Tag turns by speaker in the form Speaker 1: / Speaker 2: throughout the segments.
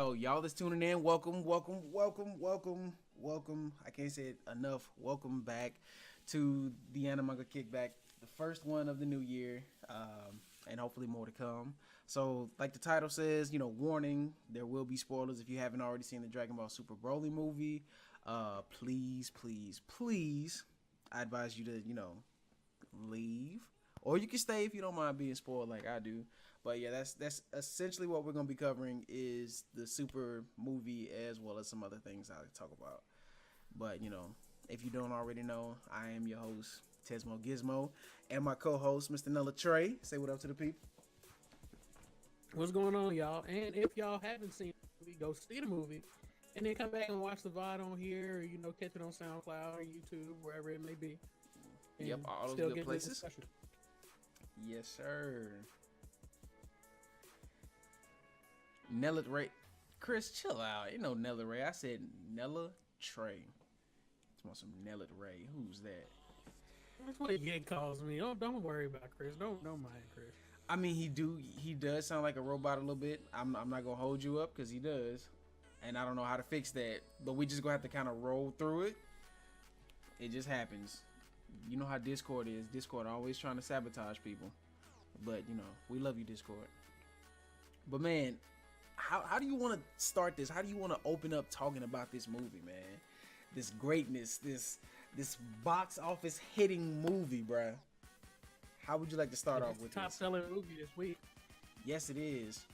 Speaker 1: Yo, y'all that's tuning in, welcome. I can't say it enough. Welcome back to the Animanga Kickback, the first one of the new year, and hopefully more to come. So, like the title says, warning, there will be spoilers if you haven't already seen the Dragon Ball Super Broly movie. Please, I advise you to, leave. Or you can stay if you don't mind being spoiled like I do. But yeah, that's essentially what we're gonna be covering is the Super movie as well as some other things I'll talk about. But if you don't already know, I am your host Tesmo Gizmo, and my co-host Mr. Nella Trey. Say what up to the people.
Speaker 2: What's going on, y'all? And if y'all haven't seen the movie, go see the movie, and then come back and watch the VOD on here, or catch it on SoundCloud or YouTube, wherever it may be. And
Speaker 1: Yep, all those good places. Yes, sir. Nella Ray. Chris, chill out. You know Nella Ray. I said Nella Trey. It's want some Nella Ray. Who's that?
Speaker 2: That's what Yig calls me. Don't worry about Chris. Don't mind Chris.
Speaker 1: I mean, he does sound like a robot a little bit. I'm not gonna hold you up because he does, and I don't know how to fix that. But we just gonna have to kind of roll through it. It just happens. You know how Discord is. Discord always trying to sabotage people. But we love you, Discord. But man, how do you want to start this? How do you want to open up talking about this movie, man? This greatness, this box office hitting movie, bruh. How would you like to start off with
Speaker 2: top selling movie this week?
Speaker 1: Yes, it is.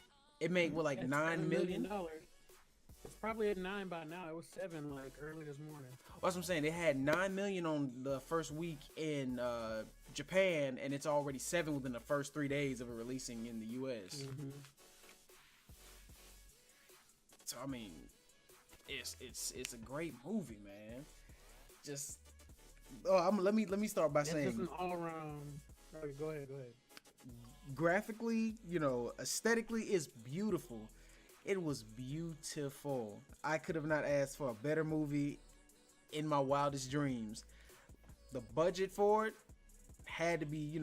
Speaker 1: It made what, $9 million?
Speaker 2: It's probably at 9 by now. It was 7 early this morning.
Speaker 1: That's what I'm saying. They had 9 million on the first week in Japan, and it's already 7 within the first 3 days of it releasing in the US.
Speaker 2: Mm-hmm.
Speaker 1: So I mean, it's a great movie, man. Just let me start by saying
Speaker 2: it's an all around. Okay, go ahead.
Speaker 1: Graphically, aesthetically, it's beautiful. It was beautiful. I could have not asked for a better movie in my wildest dreams. The budget for it had to be,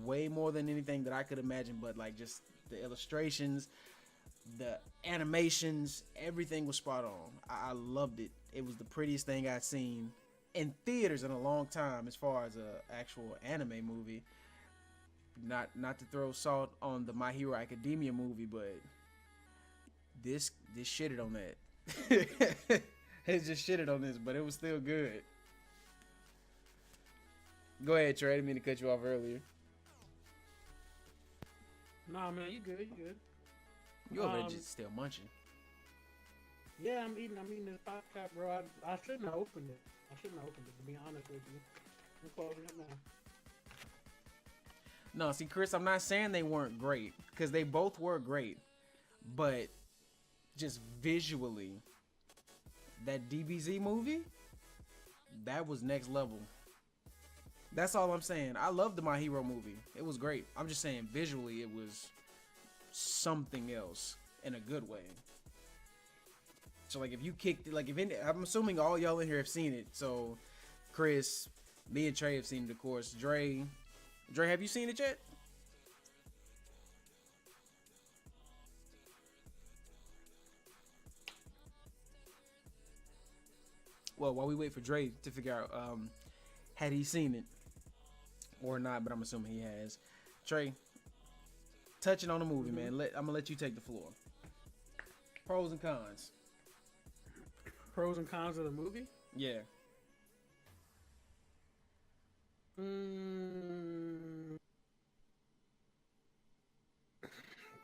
Speaker 1: way more than anything that I could imagine, but just the illustrations, the animations, everything was spot on. I loved it. It was the prettiest thing I'd seen in theaters in a long time as far as a actual anime movie. Not to throw salt on the My Hero Academia movie, but this shitted on that. It just shitted on this, but it was still good. Go ahead, Trey. I didn't mean to cut you off earlier.
Speaker 2: Nah, man, you good.
Speaker 1: You over there just still munching.
Speaker 2: Yeah, I'm eating this pop cap, bro. I shouldn't have opened it. To be honest with you. I'm closing it now.
Speaker 1: No, see, Chris, I'm not saying they weren't great, because they both were great. But just visually, that DBZ movie, that was next level. That's all I'm saying. I loved the My Hero movie. It was great. I'm just saying visually it was something else in a good way. So if you kicked I'm assuming all y'all in here have seen it. So Chris, me and Trey have seen it, of course. Dre, have you seen it yet? Well, while we wait for Dre to figure out had he seen it or not, but I'm assuming he has. Trey, touching on the movie, man. I'm gonna let you take the floor. Pros and cons.
Speaker 2: Pros and cons of the movie?
Speaker 1: Yeah.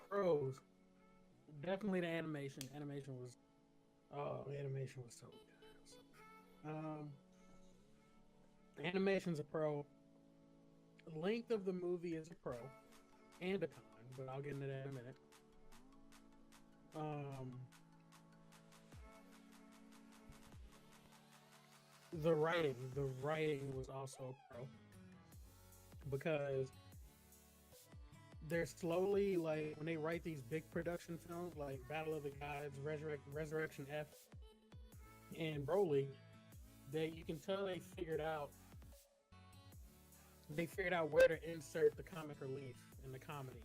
Speaker 2: Pros. Definitely the animation. Animation was so good. Animation's a pro. Length of the movie is a pro and a con, but I'll get into that in a minute. The writing was also a pro because they're slowly when they write these big production films like Battle of the Gods, Resurrection F, and Broly, you can tell they figured out where to insert the comic relief in the comedy.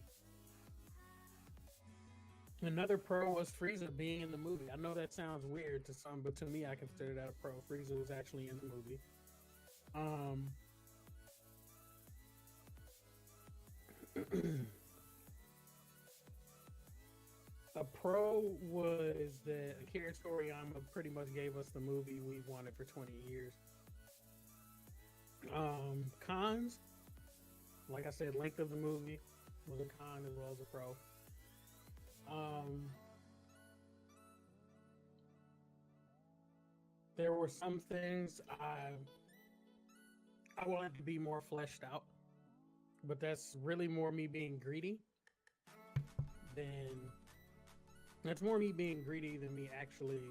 Speaker 2: Another pro was Frieza being in the movie. I know that sounds weird to some, but to me, I consider that a pro. Frieza was actually in the movie. Um, a pro was that Akira Toriyama pretty much gave us the movie we wanted for 20 years. Cons, like I said, length of the movie was a con as well as a pro. Um, there were some things I wanted to be more fleshed out, but that's really more me being greedy than that's more me being greedy than me actually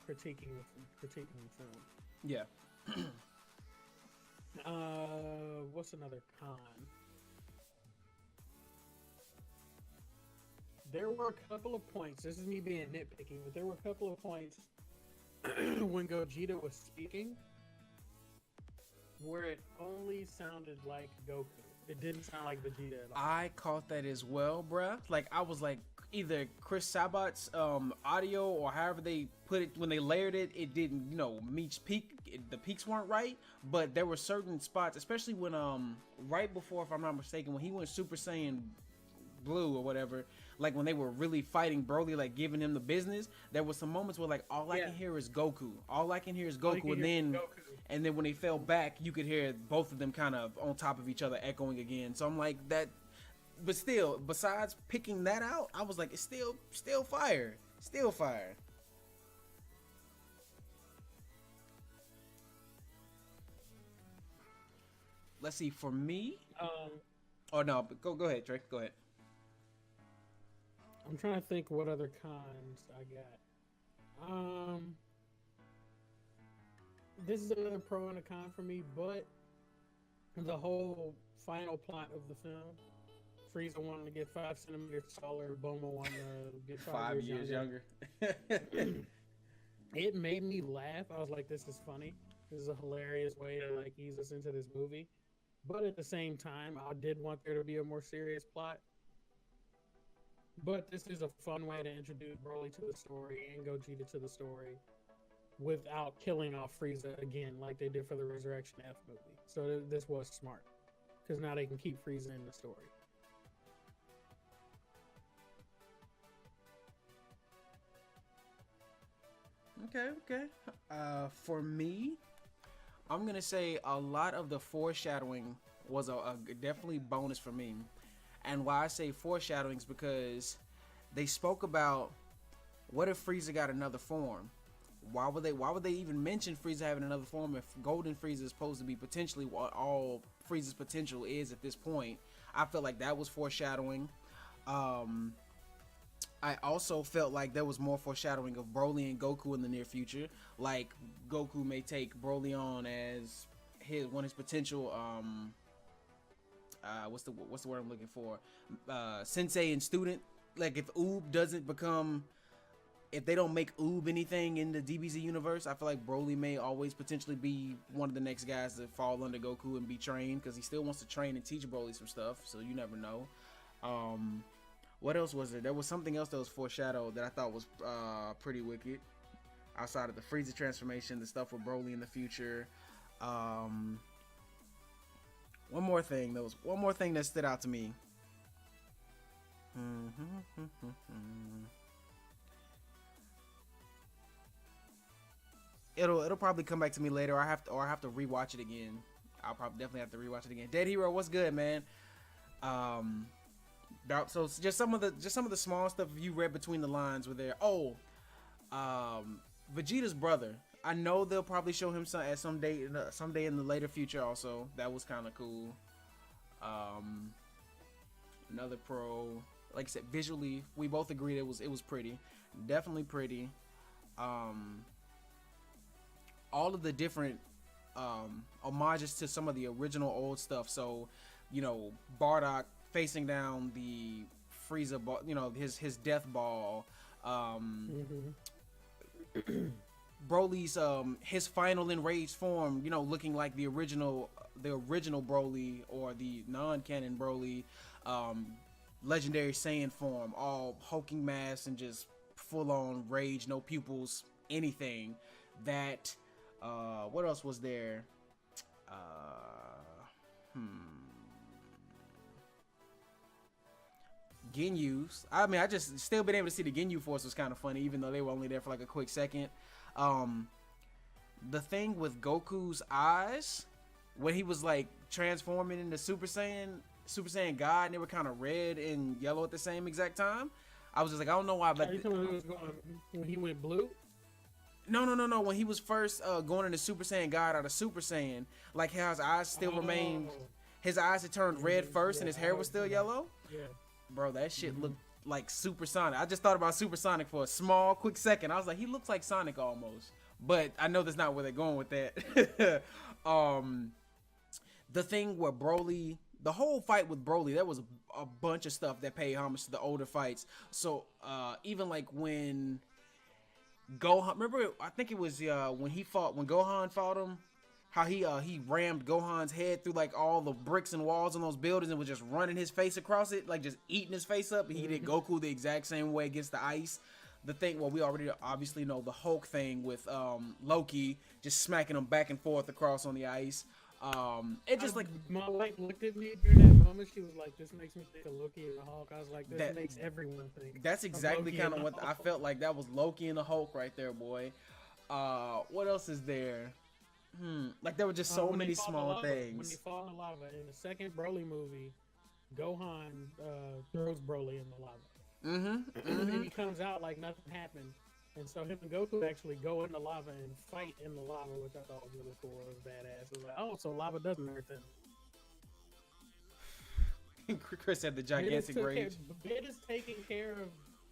Speaker 2: critiquing the film.
Speaker 1: Yeah.
Speaker 2: What's another con? There were a couple of points. This is me being nitpicking, but there were a couple of points when Gogeta was speaking where it only sounded like Goku. It didn't sound like Vegeta at all.
Speaker 1: I caught that as well, bruh. Like, I was like, either Chris Sabat's audio or however they put it, when they layered it, it didn't, meet the peaks weren't right. But there were certain spots, especially when, right before, if I'm not mistaken, when he went Super Saiyan Blue or whatever, like when they were really fighting Broly, like giving him the business, there was some moments where like all I can hear is Goku. All I can hear is Goku, and then when they fell back, you could hear both of them kind of on top of each other echoing again. So I'm like that, but still, besides picking that out, I was like, it's still fire, still fire. Let's see, for me. Oh no, but go ahead, Drake. Go ahead.
Speaker 2: I'm trying to think what other cons I got. This is another pro and a con for me, but the whole final plot of the film, Frieza wanting to get 5 centimeters taller, Bulma wanting to get 5 years younger. It made me laugh. I was like, this is funny. This is a hilarious way to like ease us into this movie. But at the same time, I did want there to be a more serious plot. But this is a fun way to introduce Broly to the story and Gogeta to the story without killing off Frieza again like they did for the Resurrection F movie. So this was smart because now they can keep Frieza in the story.
Speaker 1: Okay. For me, I'm gonna say a lot of the foreshadowing was a definitely bonus for me. And why I say foreshadowing is because they spoke about what if Frieza got another form? Why would they even mention Frieza having another form if Golden Frieza is supposed to be potentially what all Frieza's potential is at this point? I felt like that was foreshadowing. I also felt like there was more foreshadowing of Broly and Goku in the near future. Like Goku may take Broly on as one of his potential what's the word I'm looking for? Sensei and student. Like if if they don't make Oob anything in the DBZ universe, I feel like Broly may always potentially be one of the next guys to fall under Goku and be trained, because he still wants to train and teach Broly some stuff, so you never know. What else was there? There was something else that was foreshadowed that I thought was pretty wicked. Outside of the Frieza transformation, the stuff with Broly in the future. One more thing that stood out to me. It'll probably come back to me later. Or I have to rewatch it again. I'll probably definitely have to rewatch it again. Dead Hero, what's good, man? So just some of the small stuff you read between the lines were there. Vegeta's brother. I know they'll probably show him someday in the later future. Also, that was kind of cool. Another pro, like I said, visually, we both agreed it was pretty, definitely pretty. All of the different homages to some of the original old stuff. So, Bardock facing down the Frieza ball, his death ball. Broly's his final enraged form, looking like the original Broly or the non-canon Broly. legendary Saiyan form, all hulking mass and just full on rage, no pupils, anything. That what else was there? Ginyu's. I mean, I just still been able to see the Ginyu Force was kind of funny, even though they were only there for like a quick second. The thing with Goku's eyes when he was like transforming into Super Saiyan God, and they were kind of red and yellow at the same exact time. I was just like, I don't know why. But
Speaker 2: when he went blue.
Speaker 1: No. When he was first going into Super Saiyan God out of Super Saiyan, like how his eyes still remained. His eyes had turned red first, and his hair was still yellow.
Speaker 2: Yeah.
Speaker 1: Bro, that shit looked like Super Sonic. I just thought about Super Sonic for a small, quick second. I was like, he looks like Sonic almost. But I know that's not where they're going with that. The thing where Broly, the whole fight with Broly, there was a bunch of stuff that paid homage to the older fights. So even like when Gohan, remember, I think it was when Gohan fought him, how he rammed Gohan's head through like all the bricks and walls in those buildings and was just running his face across it, like just eating his face up. And he did Goku the exact same way against the ice. The thing, well, we already obviously know the Hulk thing with Loki just smacking him back and forth across on the ice. It just like
Speaker 2: my wife looked at me during that moment. She was like, "This makes me think of Loki and the Hulk." I was like, "This makes everyone think."
Speaker 1: That's exactly kind of what I felt like. That was Loki and the Hulk right there, boy. What else is there? Like there were just so many small things.
Speaker 2: When they fall in the lava in the second Broly movie, Gohan throws Broly in the lava. And then he comes out like nothing happened. And so him and Goku actually go in the lava and fight in the lava, which I thought was really cool. It was badass. It was like, oh, so lava doesn't hurt them.
Speaker 1: Chris had the gigantic rage.
Speaker 2: Bit is taking care of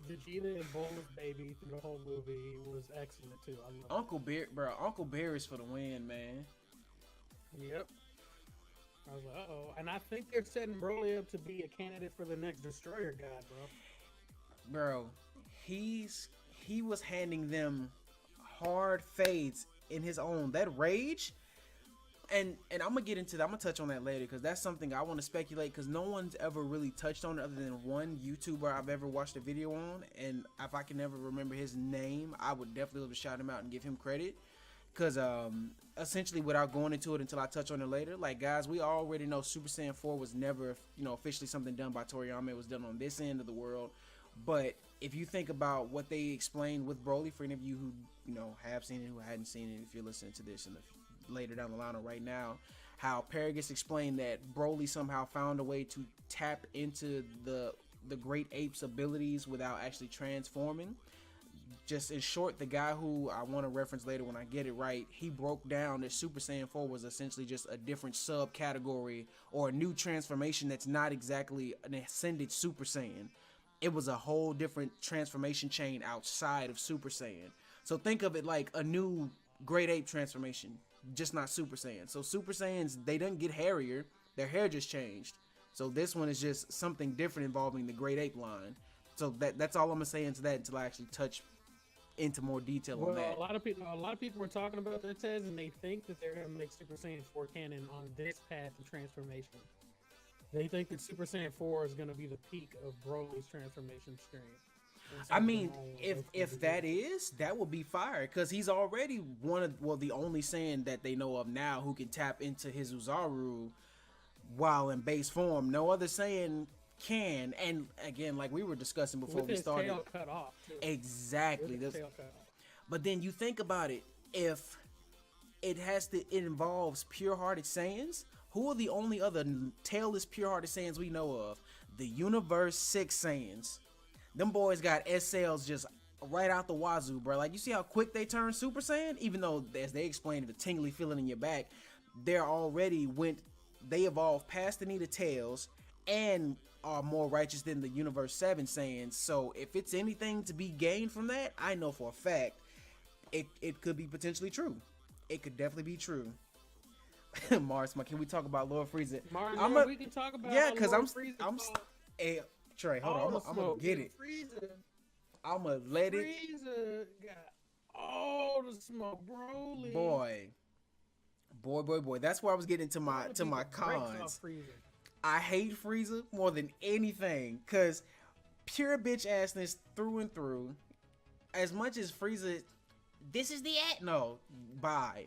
Speaker 2: Vegeta and Bulma's baby through the whole movie. Was excellent too. I love
Speaker 1: Uncle Bear, bro. Uncle Bear is for the win, man.
Speaker 2: Yep. I was like, uh-oh. And I think they're setting Broly up to be a candidate for the next Destroyer God, bro.
Speaker 1: Bro, he was handing them hard fades in his own. That rage, and I'm gonna get into that. I'm gonna touch on that later because that's something I want to speculate because no one's ever really touched on it other than one YouTuber I've ever watched a video on, and if I can never remember his name, I would definitely love to shout him out and give him credit. Because essentially, without going into it until I touch on it later, like guys, we already know Super Saiyan 4 was never, officially something done by Toriyama. It was done on this end of the world. But if you think about what they explained with Broly, for any of you who have seen it, who hadn't seen it, if you're listening to this and later down the line or right now, how Paragus explained that Broly somehow found a way to tap into the great ape's abilities without actually transforming. Just in short, the guy who I want to reference later when I get it right, he broke down that Super Saiyan 4 was essentially just a different subcategory or a new transformation that's not exactly an ascended Super Saiyan. It was a whole different transformation chain outside of Super Saiyan. So think of it like a new Great Ape transformation, just not Super Saiyan. So Super Saiyans, they didn't get hairier, their hair just changed. So this one is just something different involving the Great Ape line. So that's all I'm gonna say into that until I actually touch into more detail on that.
Speaker 2: A lot of people were talking about that, Tez, and they think that they're gonna make Super Saiyan 4 canon on this path of transformation. They think that Super Saiyan 4 is going to be the peak of Broly's transformation stream.
Speaker 1: I mean, if that is, that would be fire because he's already the only Saiyan that they know of now who can tap into his Uzaru while in base form. No other Saiyan can. And again, like we were discussing before we started,
Speaker 2: tail cut off, too.
Speaker 1: Exactly.
Speaker 2: Tail cut off.
Speaker 1: But then you think about it, if it involves pure-hearted Saiyans. Who are the only other tailless pure-hearted Saiyans we know of? The Universe 6 Saiyans. Them boys got S-cells just right out the wazoo, bro. Like, you see how quick they turn Super Saiyan? Even though, as they explained, the tingly feeling in your back, they evolved past the need of tails and are more righteous than the Universe 7 Saiyans. So, if it's anything to be gained from that, I know for a fact, it could be potentially true. It could definitely be true. Mars, can we talk about Lord Frieza?
Speaker 2: Mars, we can talk about
Speaker 1: because hey, Trey, hold on, I'm gonna get it.
Speaker 2: Frieza,
Speaker 1: I'm gonna let it.
Speaker 2: Frieza got all the smoke, Broly.
Speaker 1: Boy. That's where I was getting to my cons. I hate Frieza more than anything, cause pure bitch assness through and through. As much as Frieza, this is the at no, bye.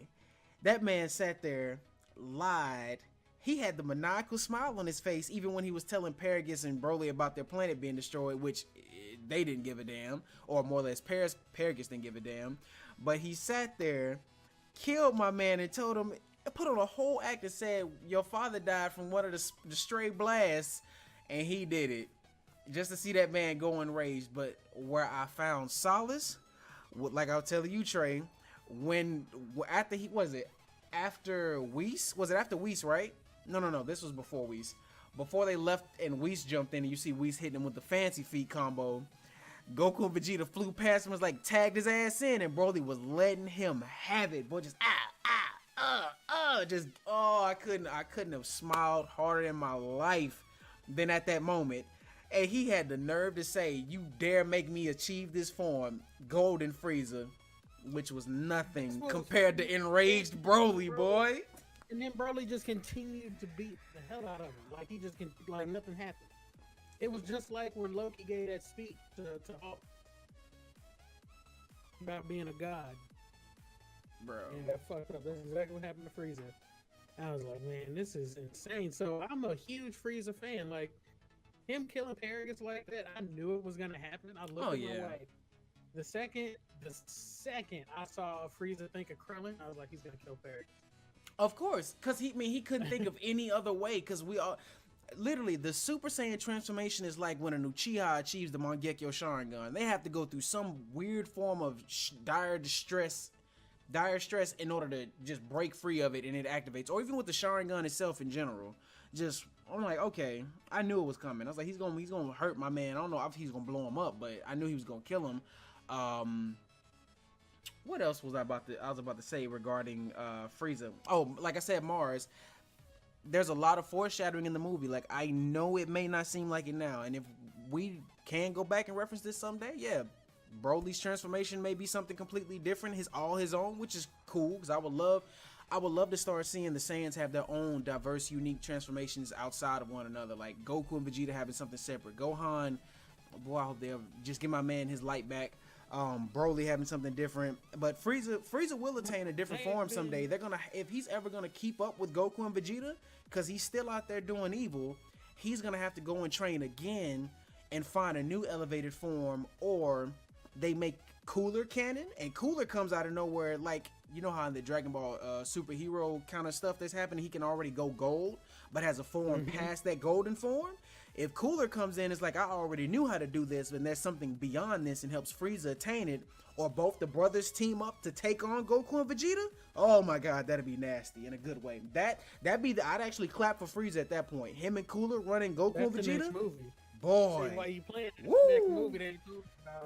Speaker 1: That man sat there, lied. He had the maniacal smile on his face even when he was telling Paragus and Broly about their planet being destroyed, which they didn't give a damn, or more or less Paragus didn't give a damn. But he sat there, killed my man, and told him, put on a whole act and said, your father died from one of the stray blasts, and he did it. Just to see that man go enraged. But where I found solace, like I was telling you, Trey, when after he was it after Whis? Was it after Whis, right? No. This was before Whis. Before they left and Whis jumped in, and you see Whis hitting him with the fancy feet combo. Goku and Vegeta flew past him, was like tagged his ass in, and Broly was letting him have it. Boy, just just I couldn't have smiled harder in my life than at that moment. And he had the nerve to say, "You dare make me achieve this form, Golden Frieza," which was nothing compared to enraged Broly, boy.
Speaker 2: And then Broly just continued to beat the hell out of him, like he just like nothing happened. It was just like when Loki gave that speech to Hulk about being a god.
Speaker 1: Bro.
Speaker 2: And that fucked up. That's exactly what happened to Frieza. I was like, man, this is insane. So I'm a huge Frieza fan. Like, him killing Paragus like that, I knew it was gonna happen. I looked at my wife. The second I saw Frieza think of Krillin, I was like, he's gonna kill Paragus.
Speaker 1: Of course, cause he couldn't think of any other way. Cause we all, literally, the Super Saiyan transformation is like when an Uchiha achieves the Mangekyo Sharingan. They have to go through some weird form of dire stress in order to just break free of it, and it activates. Or even with the Sharingan itself in general. Just, I'm like, okay, I knew it was coming. I was like, he's gonna hurt my man. I don't know if he's gonna blow him up, but I knew he was gonna kill him. What else was I about to say regarding Frieza? Oh, like I said, Mars. There's a lot of foreshadowing in the movie. Like, I know it may not seem like it now, and if we can go back and reference this someday, yeah, Broly's transformation may be something completely different, his own, which is cool, because I would love to start seeing the Saiyans have their own diverse, unique transformations outside of one another, like Goku and Vegeta having something separate. Gohan, boy, I hope they'll just give my man his light back. Broly having something different, but Frieza will attain a different form someday. They're gonna, if he's ever gonna keep up with Goku and Vegeta, because he's still out there doing evil, he's gonna have to go and train again and find a new elevated form, or they make Cooler canon, and Cooler comes out of nowhere. Like, you know how in the Dragon Ball superhero kind of stuff that's happening, he can already go gold, but has a form past that golden form. If Cooler comes in, it's like, I already knew how to do this, and there's something beyond this and helps Frieza attain it, or both the brothers team up to take on Goku and Vegeta. Oh my god, that'd be nasty in a good way. I'd actually clap for Frieza at that point. Him and Cooler running Goku and Vegeta.
Speaker 2: Next movie.
Speaker 1: Boy.
Speaker 2: See why you playing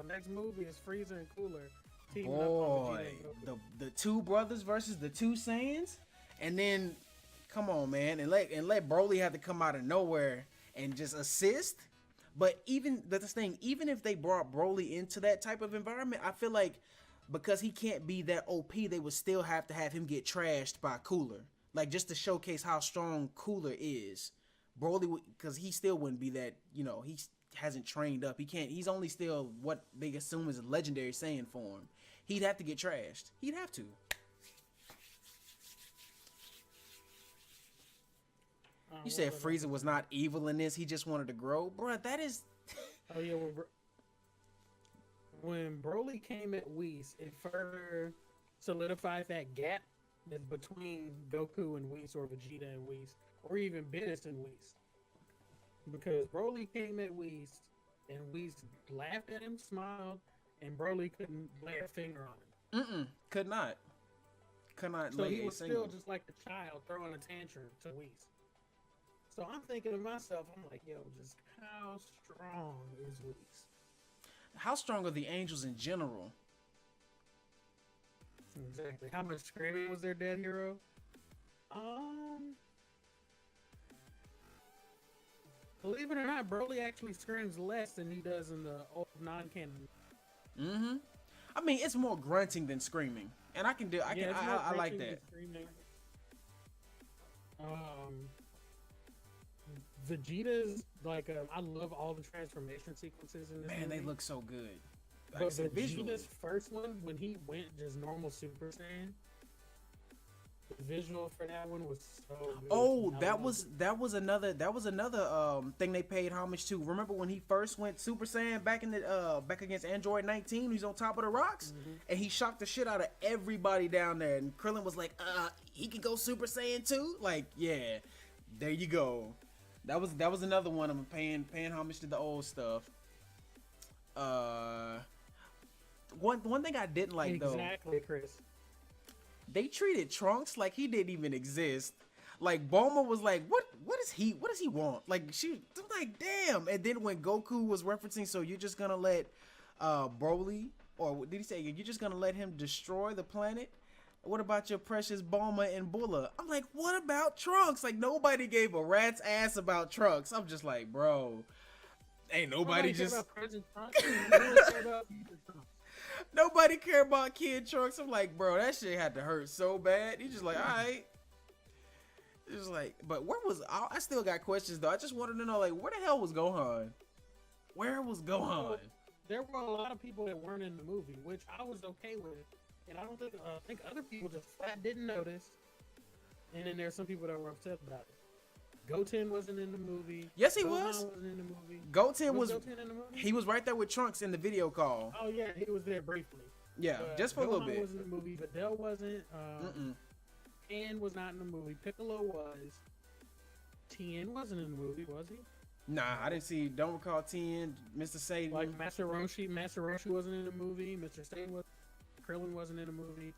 Speaker 2: next movie is Frieza and Cooler teaming up on Vegeta and Goku.
Speaker 1: The two brothers versus the two Saiyans, and then come on, man, and let Broly have to come out of nowhere and just assist. But even that's the thing, even if they brought Broly into that type of environment, I feel like because he can't be that OP, they would still have to have him get trashed by Cooler, like just to showcase how strong Cooler is. Broly, because he still wouldn't be that, he hasn't trained up. He's only still what they assume is a legendary Saiyan form. He'd have to get trashed. He'd have to. You said Frieza was not evil in this. He just wanted to grow. Bruh, that is...
Speaker 2: Oh, yeah. When Broly came at Whis, it further solidified that gap that's between Goku and Whis, or Vegeta and Whis, or even Beerus and Whis. Because Broly came at Whis, and Whis laughed at him, smiled, and Broly couldn't lay a finger on him.
Speaker 1: Could not
Speaker 2: so
Speaker 1: lay
Speaker 2: he
Speaker 1: a
Speaker 2: was
Speaker 1: single.
Speaker 2: still just like a child throwing a tantrum to Whis. So I'm thinking to myself, I'm like, yo, just how strong is Whis?
Speaker 1: How strong are the angels in general?
Speaker 2: Exactly. How much screaming was their dead hero? Believe it or not, Broly actually screams less than he does in the old non-canon.
Speaker 1: I mean, it's more grunting than screaming, and I like that.
Speaker 2: Vegeta's like I love all the transformation sequences in this
Speaker 1: Man,
Speaker 2: movie.
Speaker 1: they look so good. Like,
Speaker 2: But
Speaker 1: visually.
Speaker 2: Vegeta's first one, when he went just normal Super Saiyan, the visual for that one was so good.
Speaker 1: Oh, that was another thing they paid homage to. Remember when he first went Super Saiyan back in the back against Android 19? He's on top of the rocks, and he shocked the shit out of everybody down there. And Krillin was like, he can go Super Saiyan too. Like, yeah, there you go. That was another one of them paying homage to the old stuff. One thing I didn't like though.
Speaker 2: Exactly, Chris.
Speaker 1: They treated Trunks like he didn't even exist. Like Bulma was like, what does he want? Like she like, damn. And then when Goku was referencing, so you're just gonna let Broly, or did he say you're just gonna let him destroy the planet? What about your precious Bulma and Bulla? I'm like, what about Trunks? Like nobody gave a rat's ass about Trunks. I'm just like, bro, ain't nobody just nobody care about Kid Trunks. I'm like, bro, that shit had to hurt so bad. He's just like, all right. It's like, but where was I still got questions though. I just wanted to know, like, where the hell was Gohan? Where was Gohan?
Speaker 2: Well, there were a lot of people that weren't in the movie, which I was okay with, and I don't think other people just flat didn't notice. And then there's some people that were upset about it. Goten wasn't in the movie.
Speaker 1: Yes, he
Speaker 2: Gohan
Speaker 1: was.
Speaker 2: wasn't in the movie.
Speaker 1: Goten was.
Speaker 2: Goten in the movie?
Speaker 1: He was right there with Trunks in the video call.
Speaker 2: Oh yeah, he was there briefly.
Speaker 1: Yeah, just for a little
Speaker 2: Gohan
Speaker 1: bit.
Speaker 2: was in the movie. Videl wasn't. Pan was not in the movie. Piccolo was. Tien wasn't in the movie, was he?
Speaker 1: Nah, I didn't see. Don't recall Tien, Mr. Satan.
Speaker 2: Like Master Roshi wasn't in the movie. Mr. Satan was. Krillin wasn't in the movie.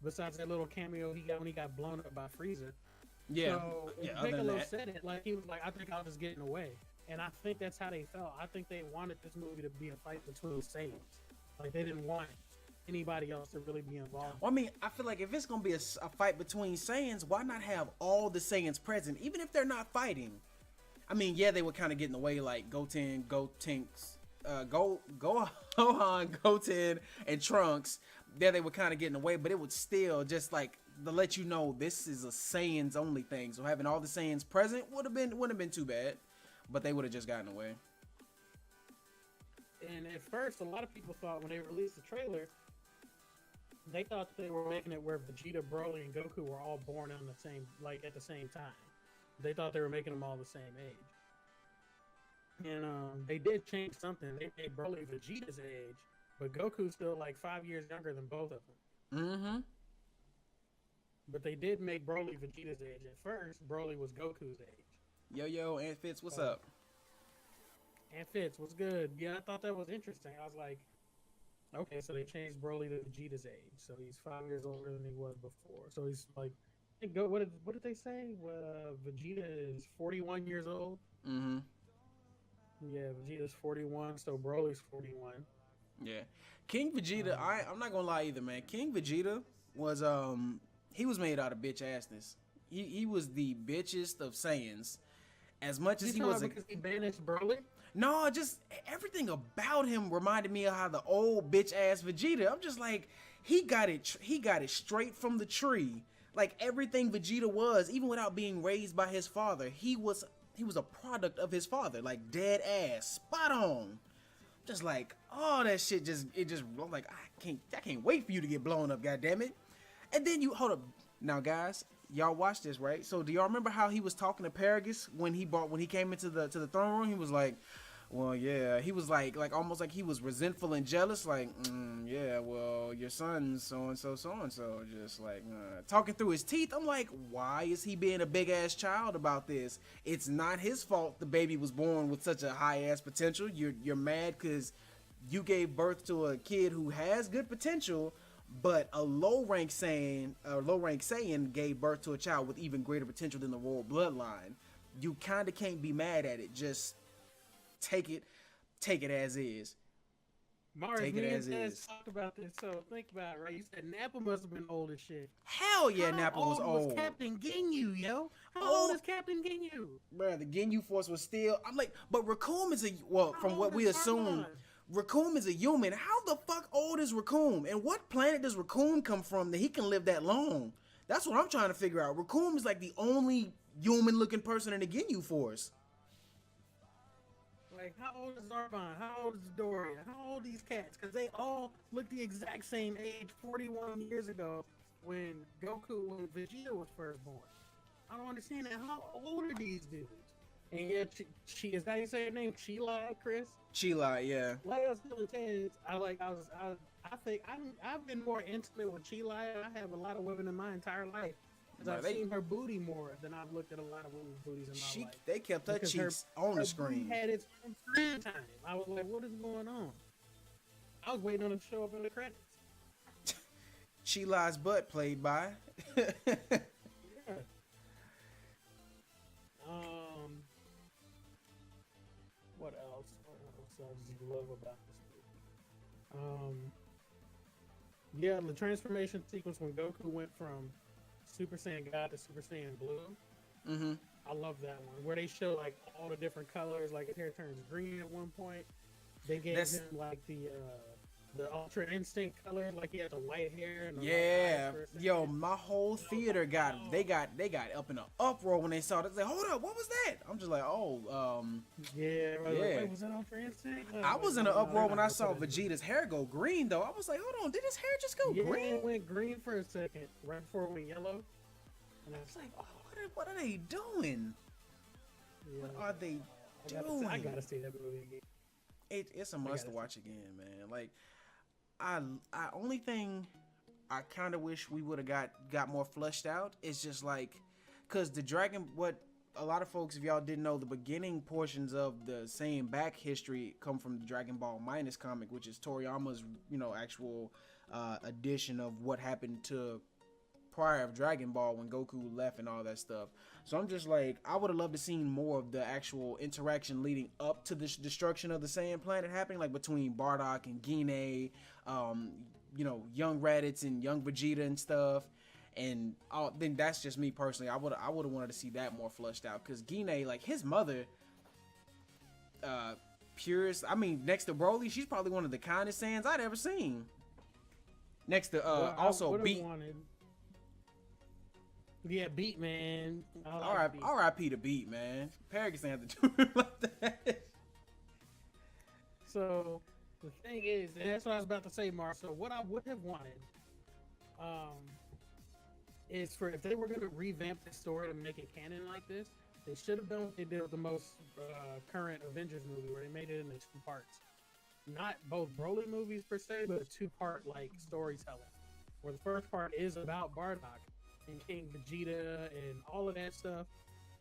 Speaker 2: Besides that little cameo he got when he got blown up by Frieza.
Speaker 1: Yeah,
Speaker 2: So
Speaker 1: yeah.
Speaker 2: Piccolo said it like he was like, I think I was just getting away, and I think that's how they felt. I think they wanted this movie to be a fight between Saiyans. Like they didn't want anybody else to really be involved.
Speaker 1: Well, I mean, I feel like if it's gonna be a fight between Saiyans, why not have all the Saiyans present, even if they're not fighting? I mean, yeah, they were kind of getting away, like Gohan, Goten, and Trunks. There they were kind of getting away, but it would still just like to let you know this is a Saiyans only thing. So having all the Saiyans present wouldn't have been too bad, but they would have just gotten away.
Speaker 2: And at first, a lot of people thought when they released the trailer, they thought they were making it where Vegeta, Broly, and Goku were all born on the same, like at the same time. They thought they were making them all the same age. And they did change something. They made Broly Vegeta's age, but Goku's still like 5 years younger than both of them.
Speaker 1: Mm-hmm.
Speaker 2: But they did make Broly Vegeta's age. At first, Broly was Goku's age.
Speaker 1: Yo, Aunt Fitz, what's up?
Speaker 2: Aunt Fitz, what's good? Yeah, I thought that was interesting. I was like, okay, so they changed Broly to Vegeta's age. So he's 5 years older than he was before. So he's like, what did they say? Vegeta is 41 years old.
Speaker 1: Mm-hmm.
Speaker 2: Yeah, Vegeta's 41, so Broly's 41.
Speaker 1: Yeah, King Vegeta. I'm not gonna lie either, man. King Vegeta was he was made out of bitch assness. He was the bitchest of Saiyans. As much as he was
Speaker 2: because he banished Broly.
Speaker 1: No, just everything about him reminded me of how the old bitch ass Vegeta. I'm just like, he got it straight from the tree. Like everything Vegeta was, even without being raised by his father, he was a product of his father. Like dead ass, spot on. Just like, oh, that shit I'm like, I can't wait for you to get blown up, goddammit. And then you hold up. Now guys, y'all watch this, right? So do y'all remember how he was talking to Paragus when he came into the throne room? He was like, well, yeah, he was like almost like he was resentful and jealous, like, yeah, well, your son's so and so, just like talking through his teeth. I'm like, why is he being a big ass child about this? It's not his fault the baby was born with such a high ass potential. You're mad because you gave birth to a kid who has good potential, but a low rank Saiyan gave birth to a child with even greater potential than the royal bloodline. You kind of can't be mad at it. Just take it as is.
Speaker 2: Mars, me and Tess talked about this, so think about it, right? You said Nappa must have been old as shit.
Speaker 1: Hell yeah, Nappa was old.
Speaker 2: How old was Captain Ginyu, yo? How old is Captain Ginyu?
Speaker 1: Bruh, the Ginyu Force was still... I'm like, but Raccoon is from what we assume, Raccoon is a human. How the fuck old is Raccoon? And what planet does Raccoon come from that he can live that long? That's what I'm trying to figure out. Raccoon is like the only human-looking person in the Ginyu Force.
Speaker 2: like, how old is Zarbon? How old is Doria? How old are these cats? Because they all look the exact same age 41 years ago when Vegeta was first born. I don't understand that. How old are these dudes? And yet, she is that how you say her name? Chila, Chris?
Speaker 1: Chila, yeah.
Speaker 2: Like I was saying, I think I've been more intimate with Chila. I have a lot of women in my entire life. I've seen her booty more than I've looked at a lot of women's booties in my life.
Speaker 1: They kept her cheeks on the screen.
Speaker 2: Had its own screen time. I was like, what is going on? I was waiting on it to show up in the credits.
Speaker 1: Chila's butt played by.
Speaker 2: Yeah. What else? I just love about this movie. Yeah, the transformation sequence when Goku went from Super Saiyan God to Super Saiyan Blue.
Speaker 1: Mm-hmm.
Speaker 2: I love that one where they show like all the different colors. Like his hair turns green at one point. They gave him like the Ultra Instinct color, like he had the white hair. And the
Speaker 1: yo, my whole theater got up in an uproar when they saw this. They hold up, what was that? I'm just like,
Speaker 2: yeah. Like, wait, was that Ultra Instinct?
Speaker 1: I was in an uproar when I saw Vegeta's hair go green, though. I was like, hold on, did his hair just go green?
Speaker 2: It went green for a second, right before it went yellow.
Speaker 1: And I was like, oh, what are they doing?
Speaker 2: Yeah.
Speaker 1: What are they doing?
Speaker 2: I gotta see that movie again.
Speaker 1: It's a must to watch again, man. Like, I only thing I kind of wish we would have got more fleshed out is just like, cause what a lot of folks, if y'all didn't know, the beginning portions of the Saiyan back history come from the Dragon Ball Minus comic, which is Toriyama's actual edition of what happened to prior of Dragon Ball when Goku left and all that stuff. So I'm just like, I would have loved to seen more of the actual interaction leading up to the destruction of the Saiyan planet happening, like between Bardock and Gine, young Raditz and young Vegeta and stuff. And then that's just me personally. I would have wanted to see that more flushed out, because Gine, like his mother, next to Broly, she's probably one of the kindest Saiyans I'd ever seen. Next to also Beat.
Speaker 2: Yeah, Beat, man.
Speaker 1: R.I.P. to Beat, man. Paragus ain't have to do it like that.
Speaker 2: So the thing is, and that's what I was about to say, Mark. So what I would have wanted, is for if they were going to revamp the story to make it canon like this, they should have done what they did with the most current Avengers movie, where they made it into 2 parts. Not both Broly movies per se, but a 2-part like storytelling, where the first part is about Bardock and King Vegeta and all of that stuff.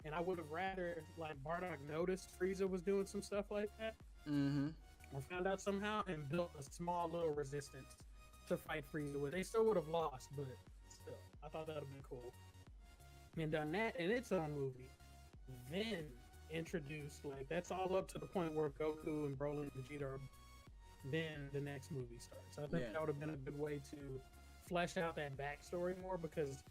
Speaker 2: And I would have rather like Bardock noticed Frieza was doing some stuff like that, or found out somehow and built a small little resistance to fight Frieza with. They still would have lost, but still, I thought that would have been cool. And done that in its own movie, then introduced, like, that's all up to the point where Goku and Broly and Vegeta are, then the next movie starts. I think that would have been a good way to flesh out that backstory more, because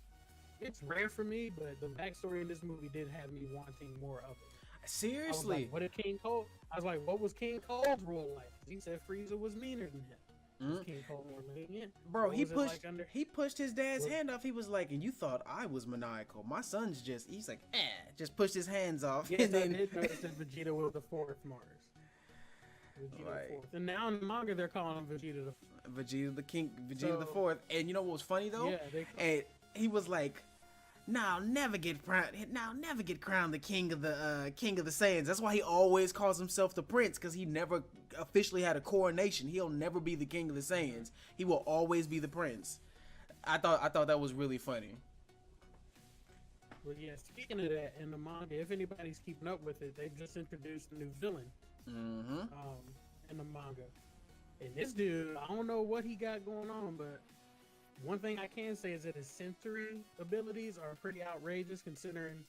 Speaker 2: it's rare for me, but the backstory in this movie did have me wanting more of it.
Speaker 1: Seriously?
Speaker 2: I was like, what was King Cold's role like? He said Frieza was meaner than him. Was King Cold more lenient?
Speaker 1: Bro, he pushed his dad's hand off. He was like, and you thought I was maniacal. My son's he's like, just pushed his hands off.
Speaker 2: Yeah, and then Vegeta was the 4th Mars. And now in the manga, they're calling him Vegeta the King, Vegeta the 4th. And you know what was funny though? And he was like, "Now I'll never get crowned the king of the Saiyans." That's why he always calls himself the prince, because he never officially had a coronation. He'll never be the king of the Saiyans. He will always be the prince. I thought that was really funny. Well, yeah. Speaking of that, in the manga, if anybody's keeping up with it, they've just introduced a new villain. In the manga, and this dude, I don't know what he got going on, but one thing I can say is that his sensory abilities are pretty outrageous, considering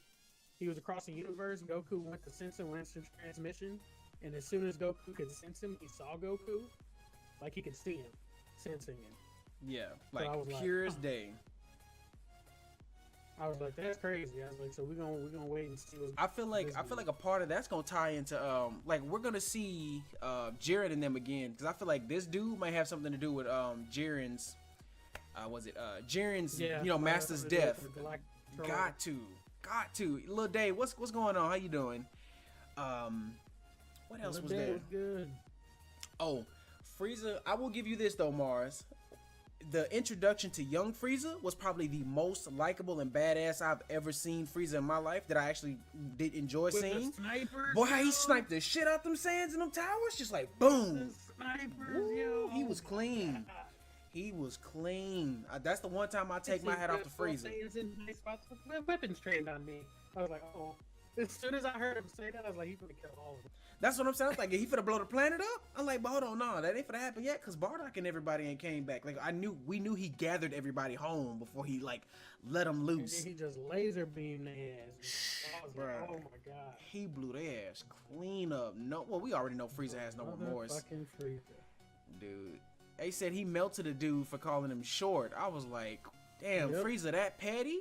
Speaker 2: he was across the universe. Goku went to sense him, instant transmission, and as soon as Goku could sense him, he saw Goku, like he could see him, sensing him.
Speaker 1: Yeah, like pure as day.
Speaker 2: I was like, that's crazy. I was like, so we're gonna wait and see.
Speaker 1: I feel like a part of that's gonna tie into like we're gonna see Jiren and them again, because I feel like this dude might have something to do with Jiren's Jiren's master's death. Got to. Lil Dave, what's going on? How you doing? What else
Speaker 2: The
Speaker 1: was
Speaker 2: day
Speaker 1: there?
Speaker 2: was good.
Speaker 1: Oh, Frieza. I will give you this though, Mars. The introduction to young Frieza was probably the most likable and badass I've ever seen Frieza in my life. That I actually did enjoy
Speaker 2: With
Speaker 1: seeing.
Speaker 2: the snipers,
Speaker 1: Boy, how he
Speaker 2: yo.
Speaker 1: sniped the shit out them sands and them towers, just like boom.
Speaker 2: The snipers,
Speaker 1: Woo,
Speaker 2: yo.
Speaker 1: he was
Speaker 2: Oh my
Speaker 1: clean.
Speaker 2: God.
Speaker 1: He was clean. That's the one time I take my hat off to Frieza.
Speaker 2: The weapons trained on me. I was like, oh. As soon as I heard him say that, I was like, he's gonna kill all of them.
Speaker 1: That's what I'm saying. I was like, he finna blow the planet up. I'm like, but hold on, no, that ain't finna happen yet, cause Bardock and everybody ain't came back. Like we knew he gathered everybody home before he like let them
Speaker 2: And
Speaker 1: loose.
Speaker 2: then he just laser beamed their ass. I was like,
Speaker 1: Bruh.
Speaker 2: oh my god.
Speaker 1: He blew their ass clean up. No, well, we already know Frieza has no remorse,
Speaker 2: Fucking Frieza.
Speaker 1: dude. They said he melted a dude for calling him short. I was like, damn,
Speaker 2: Yep.
Speaker 1: Frieza that petty.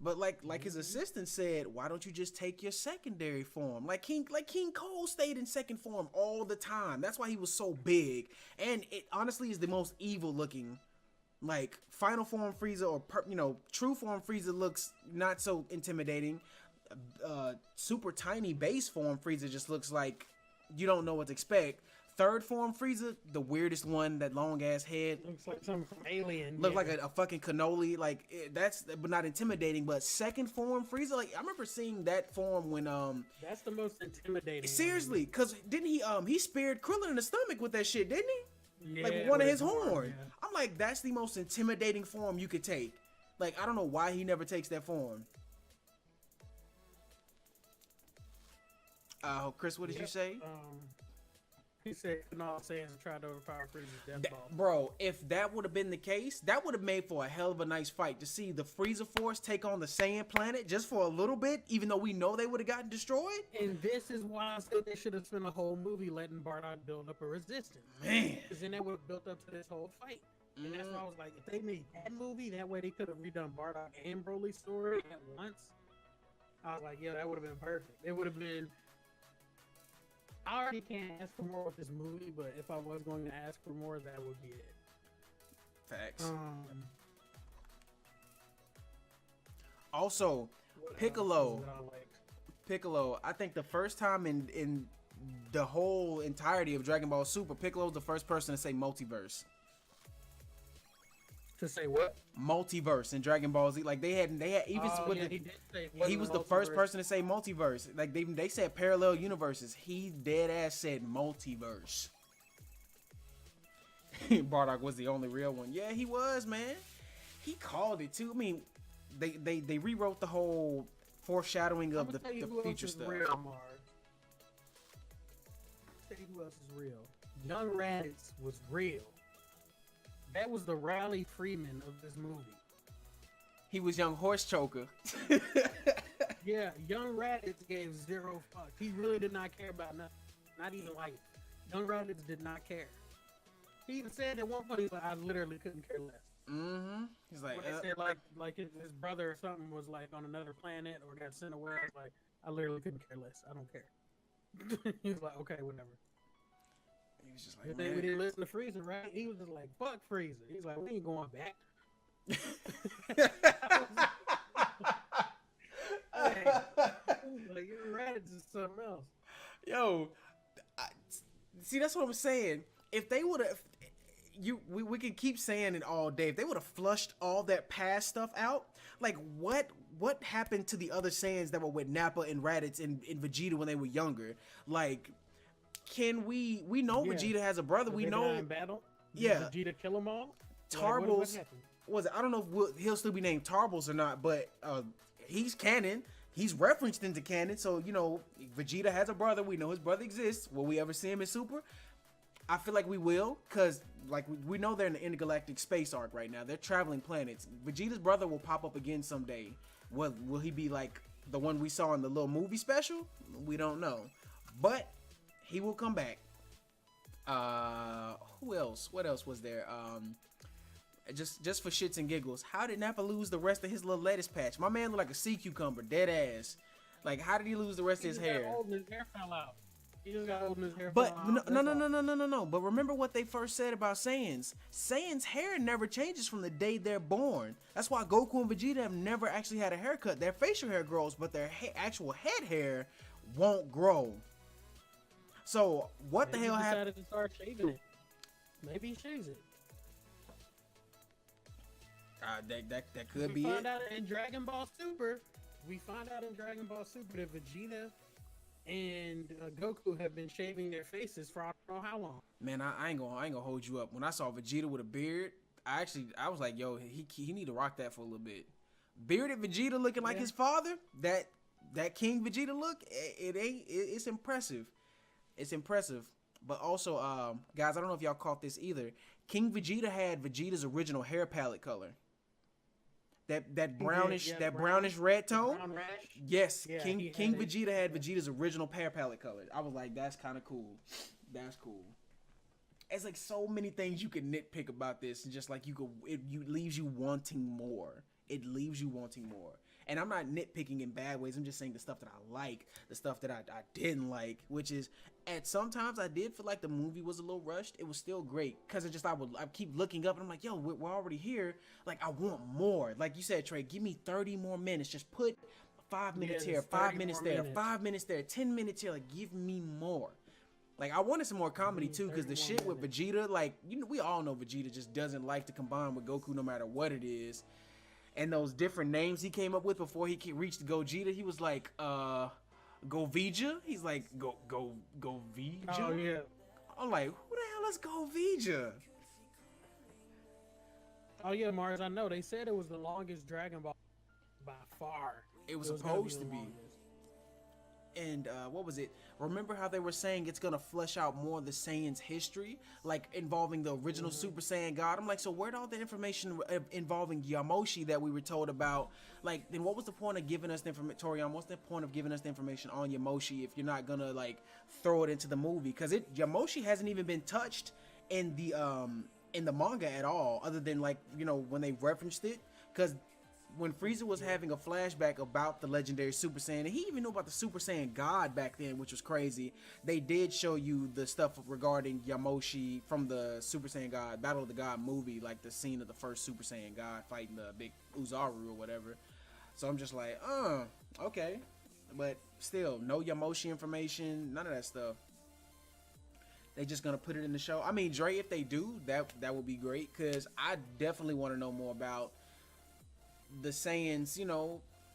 Speaker 1: But like his assistant said, why don't you just take your secondary form? Like King Cole stayed in second form all the time. That's why he was so big. And it honestly is the most evil looking. Like final form Frieza or true form Frieza looks not so intimidating. Super tiny base form Frieza just looks like you don't know what to expect. Third form Frieza, the weirdest one, that long ass head.
Speaker 2: Looks like something from Alien.
Speaker 1: Look like a fucking cannoli, like that's but not intimidating. But second form Frieza, like I remember seeing that form when
Speaker 2: That's the most intimidating.
Speaker 1: seriously, cause didn't he speared Krillin in the stomach with that shit, didn't he?
Speaker 2: Yeah,
Speaker 1: Like with one of
Speaker 2: with
Speaker 1: his
Speaker 2: horn,
Speaker 1: horn.
Speaker 2: yeah.
Speaker 1: I'm like, that's the most intimidating form you could take. Like I don't know why he never takes that form. Chris, what did you say?
Speaker 2: He said all Saiyans tried to overpower Frieza's death ball.
Speaker 1: Bro, if that would have been the case, that would have made for a hell of a nice fight to see the Frieza Force take on the Saiyan planet just for a little bit, even though we know they would have gotten destroyed.
Speaker 2: And this is why I said they should have spent a whole movie letting Bardock build up a resistance.
Speaker 1: Man.
Speaker 2: Because then they would have built up to this whole fight. And that's why I was like, if they made that movie, that way they could have redone Bardock and Broly's story at once. I was like, yeah, that would have been perfect. It would have been. I already can't ask for more with this movie, but if I was going to ask for more, that would be it.
Speaker 1: Facts.
Speaker 2: What
Speaker 1: Also,
Speaker 2: else
Speaker 1: Piccolo.
Speaker 2: is that I liked?
Speaker 1: Piccolo, I think the first time in the whole entirety of Dragon Ball Super, Piccolo's the first person to say multiverse.
Speaker 2: To say what?
Speaker 1: Multiverse in Dragon Ball Z. Like they had even with
Speaker 2: yeah,
Speaker 1: the,
Speaker 2: he did say
Speaker 1: he was the first person to say multiverse. Like they said parallel universes. He dead ass said multiverse. Bardock was the only real one. Yeah, he was, man. He called it too. I mean, they rewrote the whole foreshadowing of the future stuff.
Speaker 2: Real, Mars. Tell you who else is real. Young Raditz was real. That was the Riley Freeman of this movie.
Speaker 1: He was young horse choker.
Speaker 2: Yeah, Young Raditz gave zero fucks. He really did not care about nothing. Not even life. Young Raditz did not care. He even said at one point, he's like, I literally couldn't care less.
Speaker 1: Mm-hmm. He's like,
Speaker 2: When they said like his brother or something was like on another planet or got sent away, I was like, I literally couldn't care less. I don't care. He was like, okay, whatever.
Speaker 1: he was just
Speaker 2: If
Speaker 1: like,
Speaker 2: they
Speaker 1: man.
Speaker 2: we didn't listen to Frieza, right? He was just like, fuck Frieza. He's like, we ain't going back. Like, you're right, it's just something else.
Speaker 1: Yo, see, that's what I'm saying. If they would have, we can keep saying it all day. If they would have flushed all that past stuff out, like what happened to the other Saiyans that were with Nappa and Raditz and Vegeta when they were younger? Like, can we know
Speaker 2: Yeah.
Speaker 1: Vegeta has a brother? We know
Speaker 2: in battle. Did
Speaker 1: Yeah.
Speaker 2: Vegeta kill them all.
Speaker 1: Tarbles.
Speaker 2: What happened?
Speaker 1: Was it? I don't know if he'll still be named Tarbles or not, but he's canon. He's referenced into canon, so you know Vegeta has a brother. We know his brother exists. Will we ever see him in Super? I feel like we will, cause like we know they're in the intergalactic space arc right now. They're traveling planets. Vegeta's brother will pop up again someday. Will he be like the one we saw in the little movie special? We don't know, but he will come back. Who else? What else was there? Just for shits and giggles, how did Nappa lose the rest of his little lettuce patch? My man looked like a sea cucumber, dead ass. Like, how did he lose the rest of his hair?
Speaker 2: Got old and his hair fell out. He just got old and his hair
Speaker 1: But
Speaker 2: fell out.
Speaker 1: no. But remember what they first said about Saiyans. Saiyans' hair never changes from the day they're born. That's why Goku and Vegeta have never actually had a haircut. Their facial hair grows, but their actual head hair won't grow. So what
Speaker 2: Maybe
Speaker 1: the hell
Speaker 2: he
Speaker 1: happened?
Speaker 2: decided to start shaving it. Maybe he shaves it.
Speaker 1: That could
Speaker 2: We
Speaker 1: be
Speaker 2: find
Speaker 1: it.
Speaker 2: out in Dragon Ball Super. We find out in Dragon Ball Super that Vegeta and Goku have been shaving their faces for I don't know how long.
Speaker 1: Man, I ain't gonna hold you up. When I saw Vegeta with a beard, I was like, yo, he need to rock that for a little bit. Bearded Vegeta looking like
Speaker 2: Yeah.
Speaker 1: his father. That King Vegeta look, it's impressive. It's impressive. But also, guys, I don't know if y'all caught this either. King Vegeta had Vegeta's original hair palette color. That brownish brownish red tone.
Speaker 2: Brown rash.
Speaker 1: Yes,
Speaker 2: Yeah,
Speaker 1: King Vegeta had Vegeta's original hair palette color. I was like, that's kind of cool. That's cool. It's like so many things you can nitpick about this, and just like it leaves you wanting more. It leaves you wanting more. And I'm not nitpicking in bad ways. I'm just saying the stuff that I like, the stuff that I didn't like, which is at sometimes I did feel like the movie was a little rushed. It was still great because it just I keep looking up and I'm like, yo, we're already here. Like I want more. Like you said, Trey, give me 30 more minutes. Just put 5 minutes here, 5 minutes there, 5 minutes there, 10 minutes here. Like give me more. Like I wanted some more comedy too, because the shit with Vegeta, like we all know Vegeta just doesn't like to combine with Goku no matter what it is. And those different names he came up with before he reached Gogeta, he was like, Govija. He's like, Govija.
Speaker 2: Oh yeah.
Speaker 1: I'm like, who the hell is Govija?
Speaker 2: Oh yeah, Mars. I know they said it was the longest Dragon Ball by far.
Speaker 1: It was
Speaker 2: gonna
Speaker 1: supposed
Speaker 2: be
Speaker 1: to
Speaker 2: the
Speaker 1: be.
Speaker 2: longest.
Speaker 1: And what was it? Remember how they were saying it's gonna flesh out more of the Saiyan's history, like involving the original Super Saiyan God? I'm like, so where'd all the information involving Yamoshi that we were told about? Like, then what was the point of giving us the information, Torian? What's the point of giving us the information on Yamoshi if you're not gonna like throw it into the movie? Because Yamoshi hasn't even been touched in the manga at all, other than like when they referenced it. Because when Frieza was having a flashback about the legendary Super Saiyan, and he even knew about the Super Saiyan God back then, which was crazy, they did show you the stuff regarding Yamoshi from the Super Saiyan God, Battle of the God movie, like the scene of the first Super Saiyan God fighting the big Uzaru or whatever. So I'm just like, okay. But still, no Yamoshi information, none of that stuff. They just gonna put it in the show. I mean, Dre, if they do, that would be great, because I definitely want to know more about the Saiyans,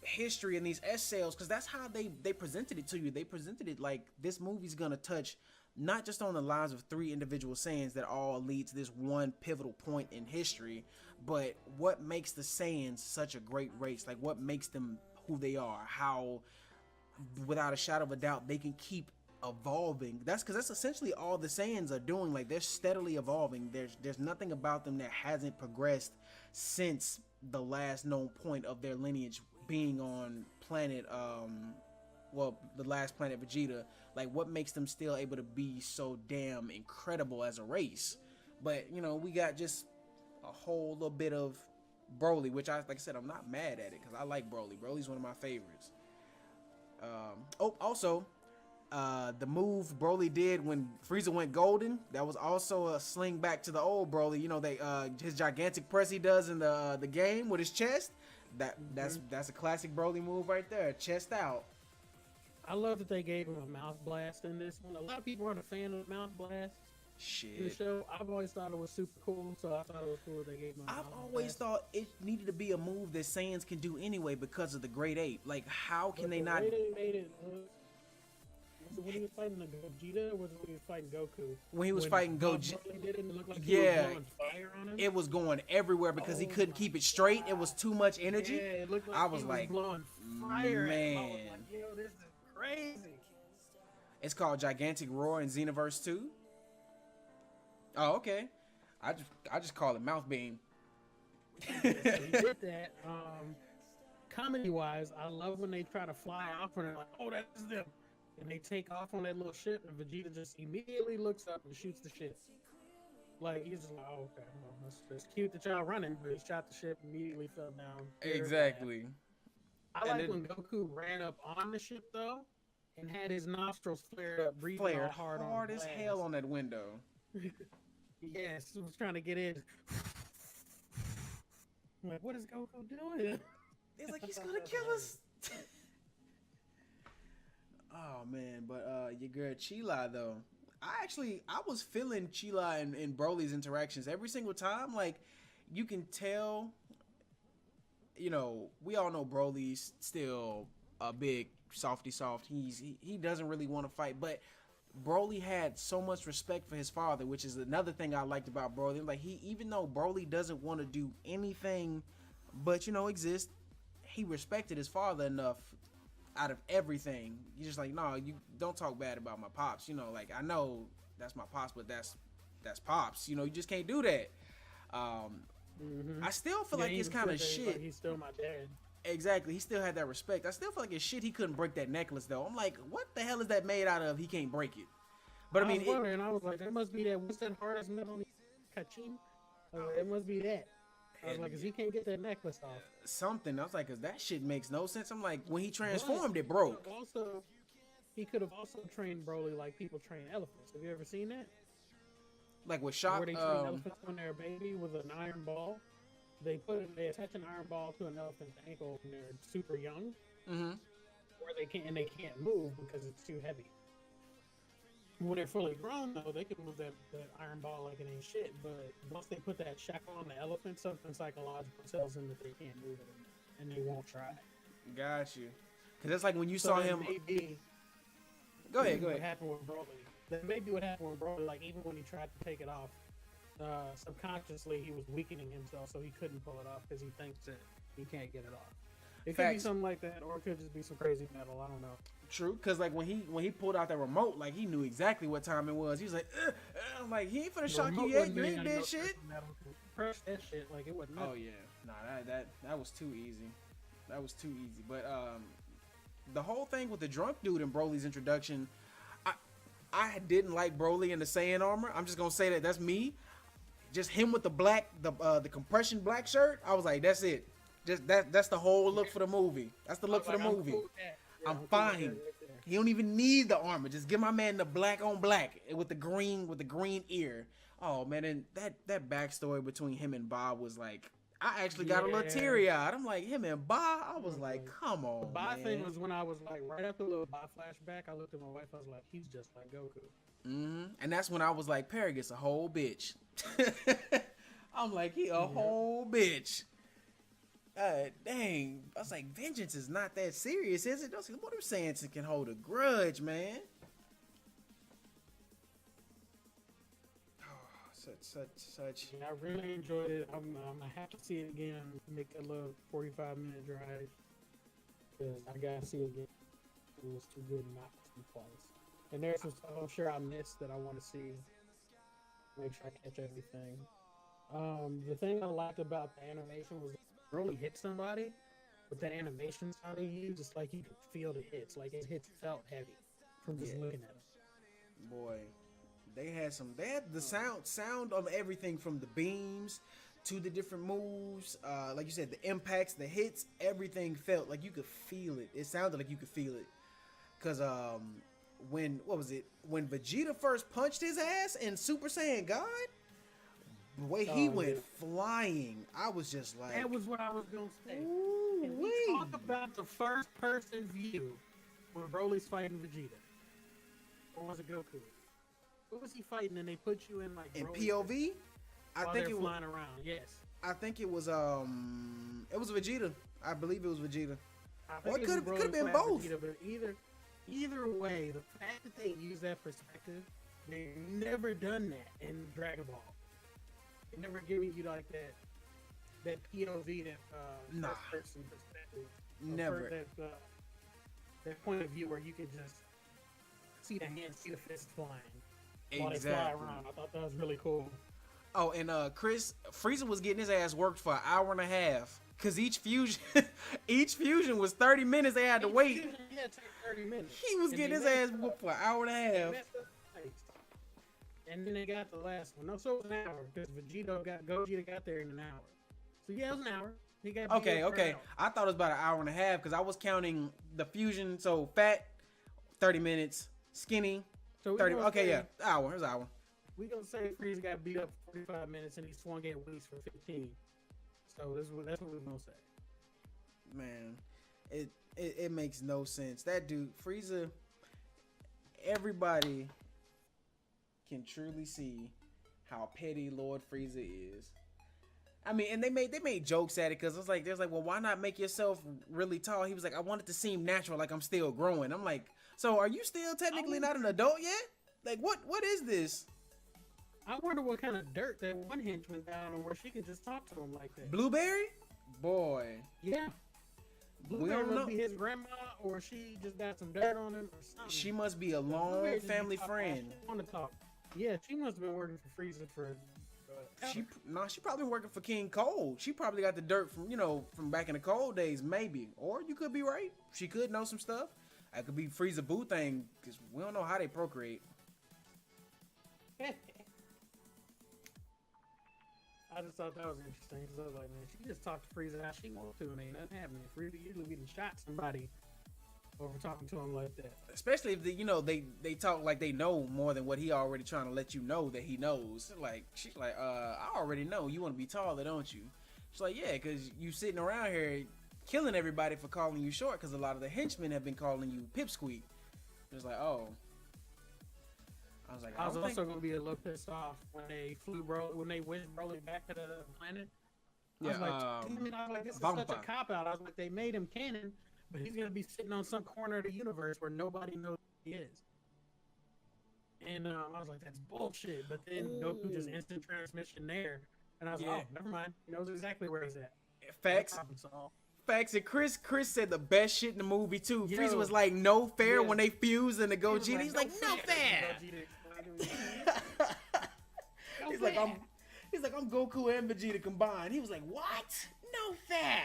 Speaker 1: history in these essays, because that's how they presented it to you. They presented it like this movie's gonna touch not just on the lives of 3 individual Saiyans that all lead to this one pivotal point in history, but what makes the Saiyans such a great race, like what makes them who they are, how without a shadow of a doubt they can keep evolving. That's because that's essentially all the Saiyans are doing. Like they're steadily evolving. There's nothing about them that hasn't progressed since the last known point of their lineage being on planet the last planet Vegeta. Like what makes them still able to be so damn incredible as a race? But we got just a whole little bit of Broly, which like I said, I'm not mad at it because I like Broly. Broly's one of my favorites. Also the move Broly did when Frieza went golden, that was also a sling back to the old Broly. His gigantic press he does in the game with his chest. That's a classic Broly move right there, chest out.
Speaker 2: I love that they gave him a mouth blast in this one. A lot of people aren't a fan of the mouth blast in the
Speaker 1: Shit.
Speaker 2: show. I've always thought it was super cool, so I thought it was cool that they gave him a
Speaker 1: I've
Speaker 2: mouth
Speaker 1: always
Speaker 2: blast.
Speaker 1: thought it needed to be a move that Saiyans can do anyway because of the Great Ape. Like, how can
Speaker 2: But
Speaker 1: they
Speaker 2: the
Speaker 1: not?
Speaker 2: way they made it look, was it when he was fighting the Gogeta, or was it when he was fighting Goku?
Speaker 1: When he was fighting Gogeta,
Speaker 2: Broly did it, and it looked like he
Speaker 1: yeah,
Speaker 2: was blowing fire on him.
Speaker 1: it was going everywhere because he couldn't keep it straight. It was too much energy.
Speaker 2: Yeah, it looked like
Speaker 1: I was
Speaker 2: he
Speaker 1: like,
Speaker 2: blowing fire at him. I was
Speaker 1: man.
Speaker 2: like, yo, this is crazy.
Speaker 1: It's called Gigantic Roar in Xenoverse 2. Oh, okay. I just call it Mouth Beam.
Speaker 2: So he did that. Comedy wise, I love when they try to fly off and they're like, oh, that's them. And they take off on that little ship, and Vegeta just immediately looks up and shoots the ship. Like, he's just like, oh, okay, well, that's cute that y'all running, but he shot the ship, immediately fell down.
Speaker 1: Exactly.
Speaker 2: I like when Goku ran up on the ship, though, and had his nostrils flared up, breathing all
Speaker 1: Flared
Speaker 2: hard
Speaker 1: as hell on that window.
Speaker 2: Yes, he was trying to get in. I'm like, what is Goku doing?
Speaker 1: It's like he's gonna kill us. Oh man, but your girl Chila though. I was feeling Chila and Broly's interactions every single time. Like, you can tell, we all know Broly's still a big softy soft. He doesn't really want to fight, but Broly had so much respect for his father, which is another thing I liked about Broly. Like, even though Broly doesn't want to do anything but exist, he respected his father enough out of everything. You're just like, no, you don't talk bad about my pops. Like, I know that's my pops, but that's pops. You just can't do that. I still feel like it's kind of shit.
Speaker 2: Like he's still my dad.
Speaker 1: Exactly. He still had that respect. I still feel like it's shit he couldn't break that necklace, though. I'm like, what the hell is that made out of? He can't break it. But I mean,
Speaker 2: I was like, that must be that. What's that hardest metal? Kachin? It must be that. I was like, because he can't get that necklace off.
Speaker 1: Something. I was like, because that shit makes no sense. I'm like, when he transformed, it broke.
Speaker 2: Also, he could have also trained Broly like people train elephants. Have you ever seen that?
Speaker 1: Like with Shock?
Speaker 2: Where they train elephants when they're a baby with an iron ball. They attach an iron ball to an elephant's ankle when they're super young.
Speaker 1: Mm-hmm.
Speaker 2: Or they can't move because it's too heavy. When they're fully grown, though, they can move that iron ball like it ain't shit. But once they put that shackle on the elephant, something psychological tells them that they can't move it, and they won't try.
Speaker 1: Got you. Because that's like when you saw him. Go ahead.
Speaker 2: What happened with Broly? That may be what happened with Broly. Like, even when he tried to take it off, subconsciously he was weakening himself, so he couldn't pull it off because he thinks that he can't get it off. It could be something like that, or it could just be some crazy metal. I don't know.
Speaker 1: True, because like when he pulled out that remote, like he knew exactly what time it was. He was like, I'm like, he ain't finna shock you yet. You ain't did shit.
Speaker 2: Press that shit like it wasn't.
Speaker 1: Oh yeah, nah, that was too easy. That was too easy. But the whole thing with the drunk dude in Broly's introduction, I didn't like Broly in the Saiyan armor. I'm just gonna say that that's me. Just him with the black, the compression black shirt. I was like, that's it. Just that's the whole look for the movie. That's the look for the movie. I'm fine. He don't even need the armor. Just give my man the black on black with the green ear. Oh man, and that backstory between him and Bob was like, I actually got a little teary eyed. I'm like, him and Bob. I was like, come on. The
Speaker 2: Bob thing was when I was like, right after the little Bob flashback, I looked at my wife. I was like, he's just like Goku.
Speaker 1: Mm-hmm. And that's when I was like, Paragus a whole bitch. I'm like, he a whole bitch. Dang. I was like, vengeance is not that serious, is it? What are saying can hold a grudge, man? Oh, such.
Speaker 2: Yeah, I really enjoyed it. I'm gonna have to see it again. Make a little 45-minute drive because I gotta see it again. It was too good not to be twice. And there's some stuff I'm sure I missed that I want to see. Make sure I catch everything. The thing I liked about the animation was really hit somebody with that animation style they used. It's like you could feel the hits. Like his hits felt heavy from just looking at them.
Speaker 1: Boy, they had the sound of everything from the beams to the different moves. Like you said, the impacts, the hits, everything felt like you could feel it. It sounded like you could feel it. Cause when Vegeta first punched his ass in Super Saiyan God, the way he went flying, I was just like,
Speaker 2: that was what I was gonna say.
Speaker 1: And
Speaker 2: we talk about the first person view when Broly's fighting Vegeta, or was it Goku? Who was he fighting? And they put you in like
Speaker 1: in POV. I think it was
Speaker 2: flying around. Yes,
Speaker 1: I think it was Vegeta. I believe it was Vegeta. Or it could have been both.
Speaker 2: Vegeta, but either way, the fact that they use that perspective, they've never done that in Dragon Ball. They never giving you like that POV, that first person perspective.
Speaker 1: Never.
Speaker 2: That point of view where you could just see the hands, see the fists flying while they fly around. I thought that was really cool.
Speaker 1: Oh, and Frieza was getting his ass worked for an hour and a half. Cause each fusion was 30 minutes. They had to wait.
Speaker 2: Take 30 minutes.
Speaker 1: He was getting his ass whooped for an hour and a half.
Speaker 2: And then they got the last one. No, so it was an hour because Gogeta got there in an hour. So yeah, it was an hour. He got
Speaker 1: okay. I thought it was about an hour and a half because I was counting the fusion. So fat, 30 minutes. Skinny,
Speaker 2: so
Speaker 1: 30. Okay, yeah, hour. It was an hour.
Speaker 2: We gonna say Frieza got beat up for 45 minutes and he swung at Whis for 15. So that's what we're gonna say.
Speaker 1: Man, it makes no sense. That dude, Frieza, everybody can truly see how petty Lord Frieza is. I mean, and they made jokes at it because it's like, there's like, well, why not make yourself really tall? He was like, I want it to seem natural, like I'm still growing. I'm like, so are you still technically not an adult yet? Like, what is this?
Speaker 2: I wonder what kind of dirt that one henchman down on where she could just talk to him like that.
Speaker 1: Blueberry? Boy.
Speaker 2: Yeah.
Speaker 1: We
Speaker 2: Blueberry
Speaker 1: don't know.
Speaker 2: must be his grandma, or she just got some dirt on him or something.
Speaker 1: She must be a long
Speaker 2: Blueberry just
Speaker 1: family
Speaker 2: be talking
Speaker 1: friend.
Speaker 2: all she wanna talk. Yeah, she must have been working for Frieza for.
Speaker 1: She probably working for King Cold. She probably got the dirt from back in the cold days, maybe. Or you could be right. She could know some stuff. That could be Frieza Boo thing, because we don't know how they procreate.
Speaker 2: I just thought that was interesting because I was like, man, she just talked to Frieza how she wants to, and ain't nothing happening. Frieza usually be shot somebody over talking to him like that.
Speaker 1: Especially if they talk like they know more than what he already trying to let you know that he knows. Like, she's like, I already know you want to be taller, don't you? She's like, yeah, because you sitting around here killing everybody for calling you short, because a lot of the henchmen have been calling you Pipsqueak. It's like, oh. I was
Speaker 2: also gonna be a little pissed off when they went rolling back to the planet. I was like, this is such a cop out. I was like, they made him canon, but he's gonna be sitting on some corner of the universe where nobody knows who he is. And I was like, that's bullshit. But then Goku just instant transmission there, and I was like, oh, never mind. He knows exactly where he's at.
Speaker 1: Facts. Facts. And Chris said the best shit in the movie too. Frieza was like, no fair when they fuse in the Gogeta. He's like, no fair. He's like, I'm Goku and Vegeta combined. He was like, what? No fair.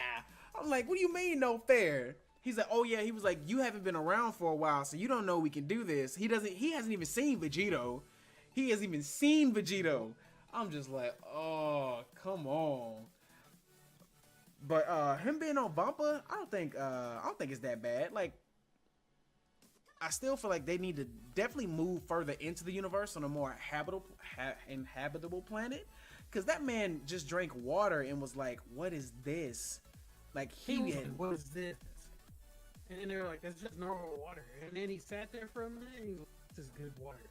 Speaker 1: I'm like, what do you mean no fair? He's like, oh yeah. He was like, you haven't been around for a while, so you don't know we can do this. He hasn't even seen Vegito. He hasn't even seen Vegito. I'm just like, oh, come on. But him being on Vampa, I don't think it's that bad. Like, I still feel like they need to definitely move further into the universe on a more inhabitable planet, because that man just drank water and was like, "What is this?" Like
Speaker 2: what is this? And then they were like, "That's just normal water." And then he sat there for a minute. And he was like, "This is good water."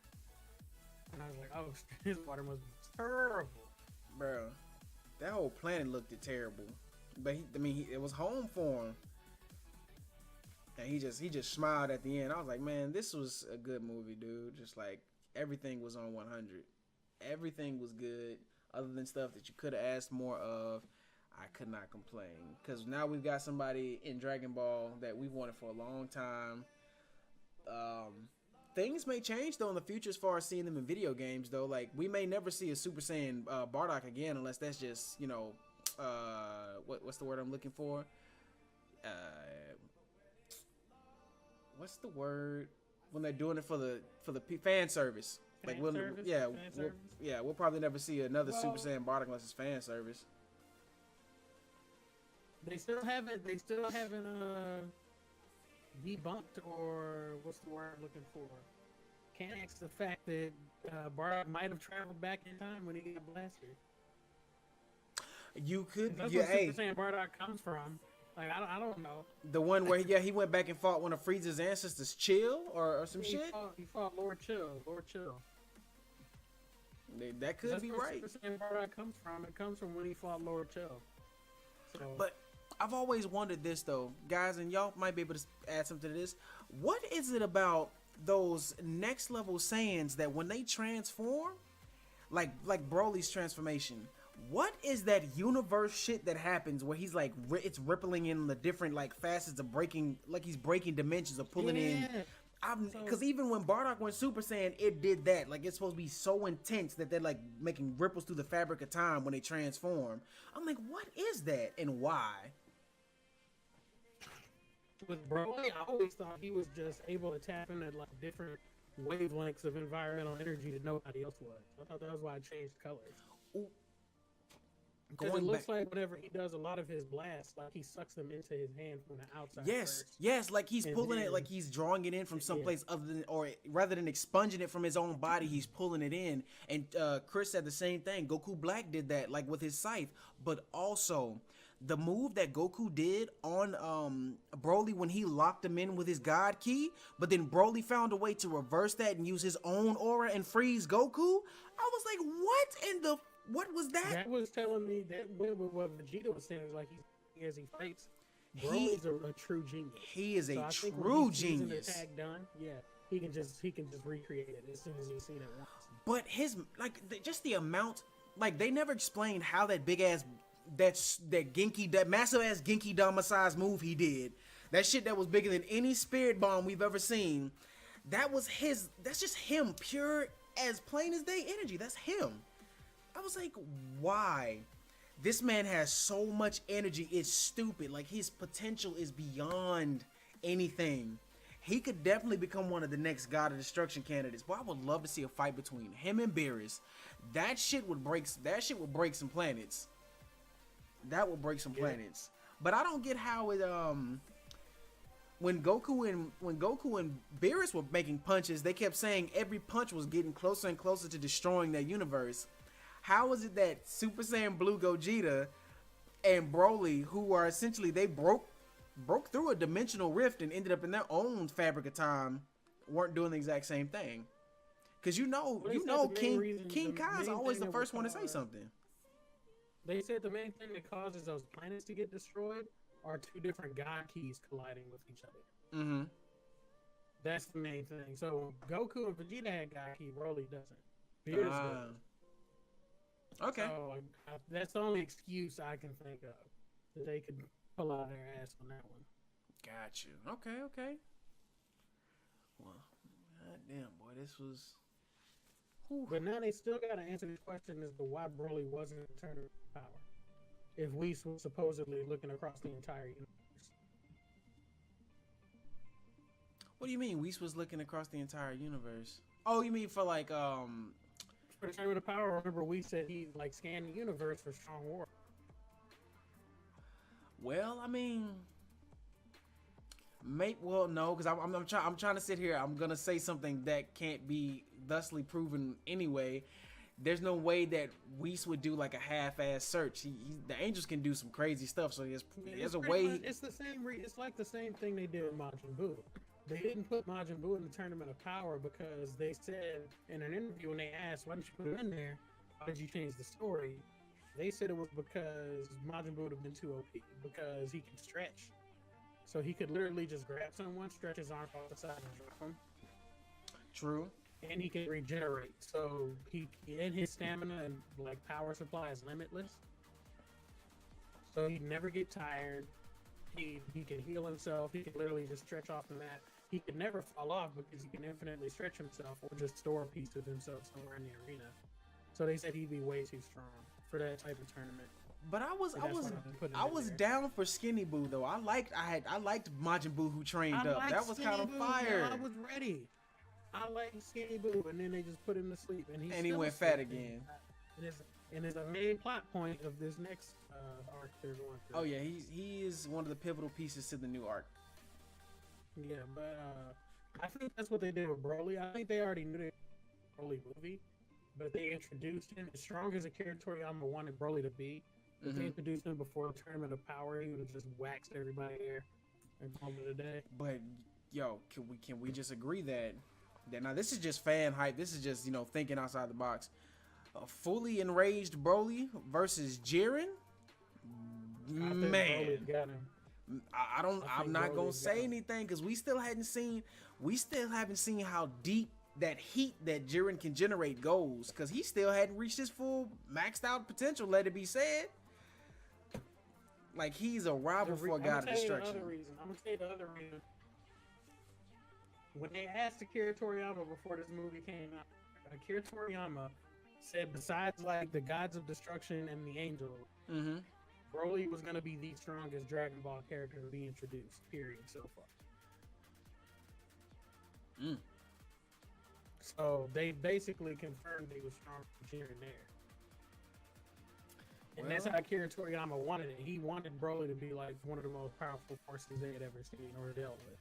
Speaker 2: And I was like, "Oh, his water must be terrible,
Speaker 1: bro." That whole planet looked terrible, but it was home for him. And he just smiled at the end. I was like, man, this was a good movie, dude. Just like, everything was on 100. Everything was good, other than stuff that you could have asked more of. I could not complain, because now we've got somebody in Dragon Ball that we've wanted for a long time. Things may change though in the future as far as seeing them in video games though. Like, we may never see a Super Saiyan Bardock again, unless that's just, what's the word I'm looking for? What's the word when they're doing it for the fan service? We'll probably never see another Super Saiyan Bardock unless it's fan service.
Speaker 2: They still haven't debunked, or what's the word I'm looking for? Can't ask the fact that Bardock might have traveled back in time when he got blasted.
Speaker 1: You could,
Speaker 2: that's where Super Saiyan Bardock comes from. Like, I don't know.
Speaker 1: The one where he went back and fought one of Frieza's ancestors, Chill, or some shit?
Speaker 2: He fought Lord Chill.
Speaker 1: That could be right.
Speaker 2: That's where Super Saiyan Bardock comes from. It comes from when he fought Lord Chill. So.
Speaker 1: But I've always wondered this, though, guys, and y'all might be able to add something to this. What is it about those next level Saiyans that when they transform, like Broly's transformation, what is that universe shit that happens where he's like, it's rippling in the different like facets of breaking, like he's breaking dimensions or pulling in. Because even when Bardock went Super Saiyan, it did that. Like, it's supposed to be so intense that they're like making ripples through the fabric of time when they transform. I'm like, what is that and why?
Speaker 2: With Broly, I always thought he was just able to tap into like different wavelengths of environmental energy that nobody else was. I thought that was why I changed colors. Because it looks like whenever he does a lot of his blasts, like he sucks them into his hand from the outside.
Speaker 1: Yes, like he's pulling it, like he's drawing it in from someplace other than, or rather than expunging it from his own body, he's pulling it in. And Chris said the same thing. Goku Black did that, like with his scythe. But also, the move that Goku did on Broly when he locked him in with his God Key, but then Broly found a way to reverse that and use his own aura and freeze Goku. I was like, what was that?
Speaker 2: That was telling me that what Vegeta was saying is like as he fights, Broly's a true genius.
Speaker 1: He is
Speaker 2: so
Speaker 1: a
Speaker 2: I think
Speaker 1: true
Speaker 2: when he sees
Speaker 1: genius.
Speaker 2: an attack done, yeah, he can just recreate it as soon as he seen it once.
Speaker 1: But his just the amount, like they never explained how that big ass that massive ass Genki Dama size move he did. That shit that was bigger than any spirit bomb we've ever seen. That's just him, pure as plain as day energy. That's him. I was like, why? This man has so much energy, it's stupid. Like, his potential is beyond anything. He could definitely become one of the next God of Destruction candidates. But I would love to see a fight between him and Beerus. That shit would break some planets. That would break some planets. But I don't get how it when Goku and Beerus were making punches, they kept saying every punch was getting closer and closer to destroying their universe. How is it that Super Saiyan Blue Gogeta and Broly, who are essentially, they broke through a dimensional rift and ended up in their own fabric of time, weren't doing the exact same thing? Because King Kai is always the first one to say something.
Speaker 2: They said the main thing that causes those planets to get destroyed are two different God keys colliding with each other.
Speaker 1: Mm-hmm.
Speaker 2: That's the main thing. So Goku and Vegeta had God key, Broly doesn't. Beerus does.
Speaker 1: Okay.
Speaker 2: So that's the only excuse I can think of that they could pull out their ass on that one.
Speaker 1: Got you. Okay. Well, goddamn, boy, this was. Whew.
Speaker 2: But now they still got to answer this question as to why Broly wasn't in tournament power. If we were supposedly looking across the entire universe.
Speaker 1: What do you mean? Whis was looking across the entire universe. Oh, you mean for like
Speaker 2: For the tournament of power, remember we said he like scanned the universe for strong war.
Speaker 1: Well, I mean, no, because I'm trying to sit here. I'm gonna say something that can't be thusly proven anyway. There's no way that Whis would do like a half-ass search. The Angels can do some crazy stuff, so there's a way.
Speaker 2: It's the same. It's like the same thing they did with Majin Buu. They didn't put Majin Buu in the Tournament of Power because they said in an interview when they asked, "Why didn't you put him in there? Why did you change the story?" They said it was because Majin Buu would have been too OP because he can stretch, so he could literally just grab someone, stretch his arm off the side, and drop him.
Speaker 1: True.
Speaker 2: And he can regenerate, so his stamina and like power supply is limitless. So he'd never get tired. He can heal himself. He can literally just stretch off the mat. He could never fall off because he can infinitely stretch himself or just store a piece of himself somewhere in the arena. So they said he'd be way too strong for that type of tournament.
Speaker 1: But I was down for Skinny Buu though. I liked Majin Buu who trained up. That was kind of fire.
Speaker 2: I was ready. I like Skinny Buu, and then they just put him to sleep, and he
Speaker 1: went fat again.
Speaker 2: And it's a main plot point of this next arc they're going through.
Speaker 1: Oh yeah, he is one of the pivotal pieces to the new arc.
Speaker 2: Yeah, but I think that's what they did with Broly. I think they already knew they Broly movie, but they introduced him as strong as Akira Toriyama wanted Broly to be. If they introduced him before the Tournament of Power, he would have just waxed everybody here and called it a day.
Speaker 1: But yo, can we just agree that now this is just fan hype. This is just thinking outside the box. A fully enraged Broly versus Jiren. Man, I'm not gonna say anything because we still haven't seen how deep that heat that Jiren can generate goes, because he still hadn't reached his full maxed out potential. Let it be said. Like, he's a rival for a God of Destruction.
Speaker 2: I'm gonna tell you the other reason. When they asked Akira Toriyama before this movie came out, Akira Toriyama said besides like the Gods of Destruction and the Angel, Broly was gonna be the strongest Dragon Ball character to be introduced, period, so far. So they basically confirmed he was stronger than Jiren there. And that's how Akira Toriyama wanted it. He wanted Broly to be like one of the most powerful forces they had ever seen or dealt with.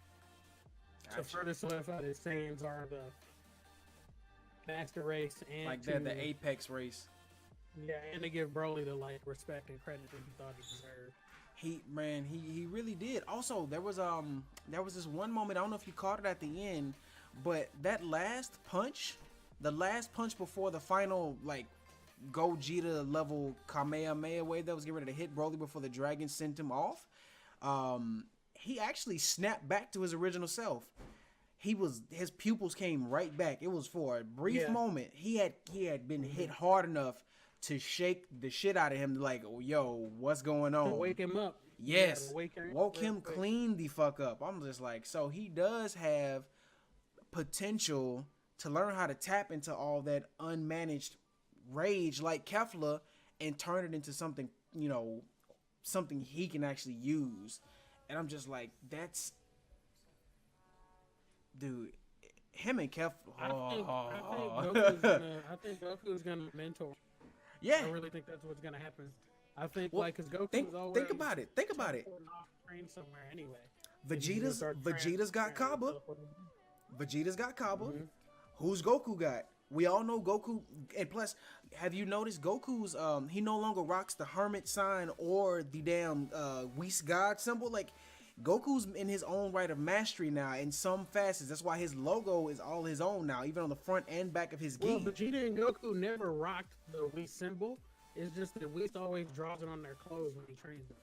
Speaker 2: Gotcha. To further solidify that Saiyans are the master race and
Speaker 1: like the apex race.
Speaker 2: Yeah, and to give Broly the like respect and credit that he thought he deserved.
Speaker 1: He really did. Also, there was this one moment, I don't know if you caught it at the end, but that the last punch before the final like Gogeta level Kamehameha wave that was getting ready to hit Broly before the dragon sent him off. He actually snapped back to his original self. His pupils came right back. It was for a brief moment. He had been hit hard enough to shake the shit out of him, like, oh, yo, what's going on?
Speaker 2: To wake him up.
Speaker 1: Yes, woke him clean the fuck up. I'm just like, so he does have potential to learn how to tap into all that unmanaged rage like Kefla and turn it into something, something he can actually use. And I'm just like, that's, dude, him and Kefla.
Speaker 2: I think Goku's gonna mentor.
Speaker 1: Yeah,
Speaker 2: I really think that's what's gonna happen. I think because Goku's
Speaker 1: think about it.
Speaker 2: Somewhere anyway.
Speaker 1: Vegeta's got Kaba. Vegeta's got Kaba. Mm-hmm. Who's Goku got? We all know Goku, and plus, have you noticed Goku's he no longer rocks the hermit sign or the damn Whis God symbol. Like, Goku's in his own right of mastery now in some facets. That's why his logo is all his own now, even on the front and back of his gi.
Speaker 2: Well, Vegeta and Goku never rocked the Whis symbol. It's just that Whis always draws it on their clothes when he trains them.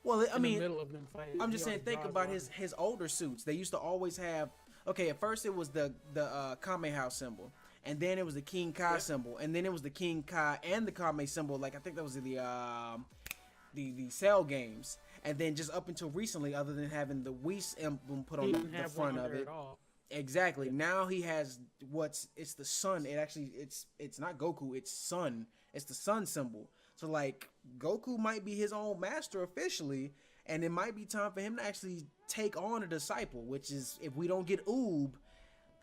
Speaker 1: Well, I mean,
Speaker 2: in the middle of them fighting,
Speaker 1: I'm just saying, think about his older suits. They used to always have. Okay, at first it was the Kamehameha symbol, and then it was the King Kai symbol, and then it was the King Kai and the Kame symbol. Like, I think that was the Cell games. And then just up until recently, other than having the Whis emblem put on the front of it, exactly. Now he has it's the sun. It's not Goku. It's sun. It's the sun symbol. So like Goku might be his own master officially, and it might be time for him to actually take on a disciple. Which is, if we don't get Oob,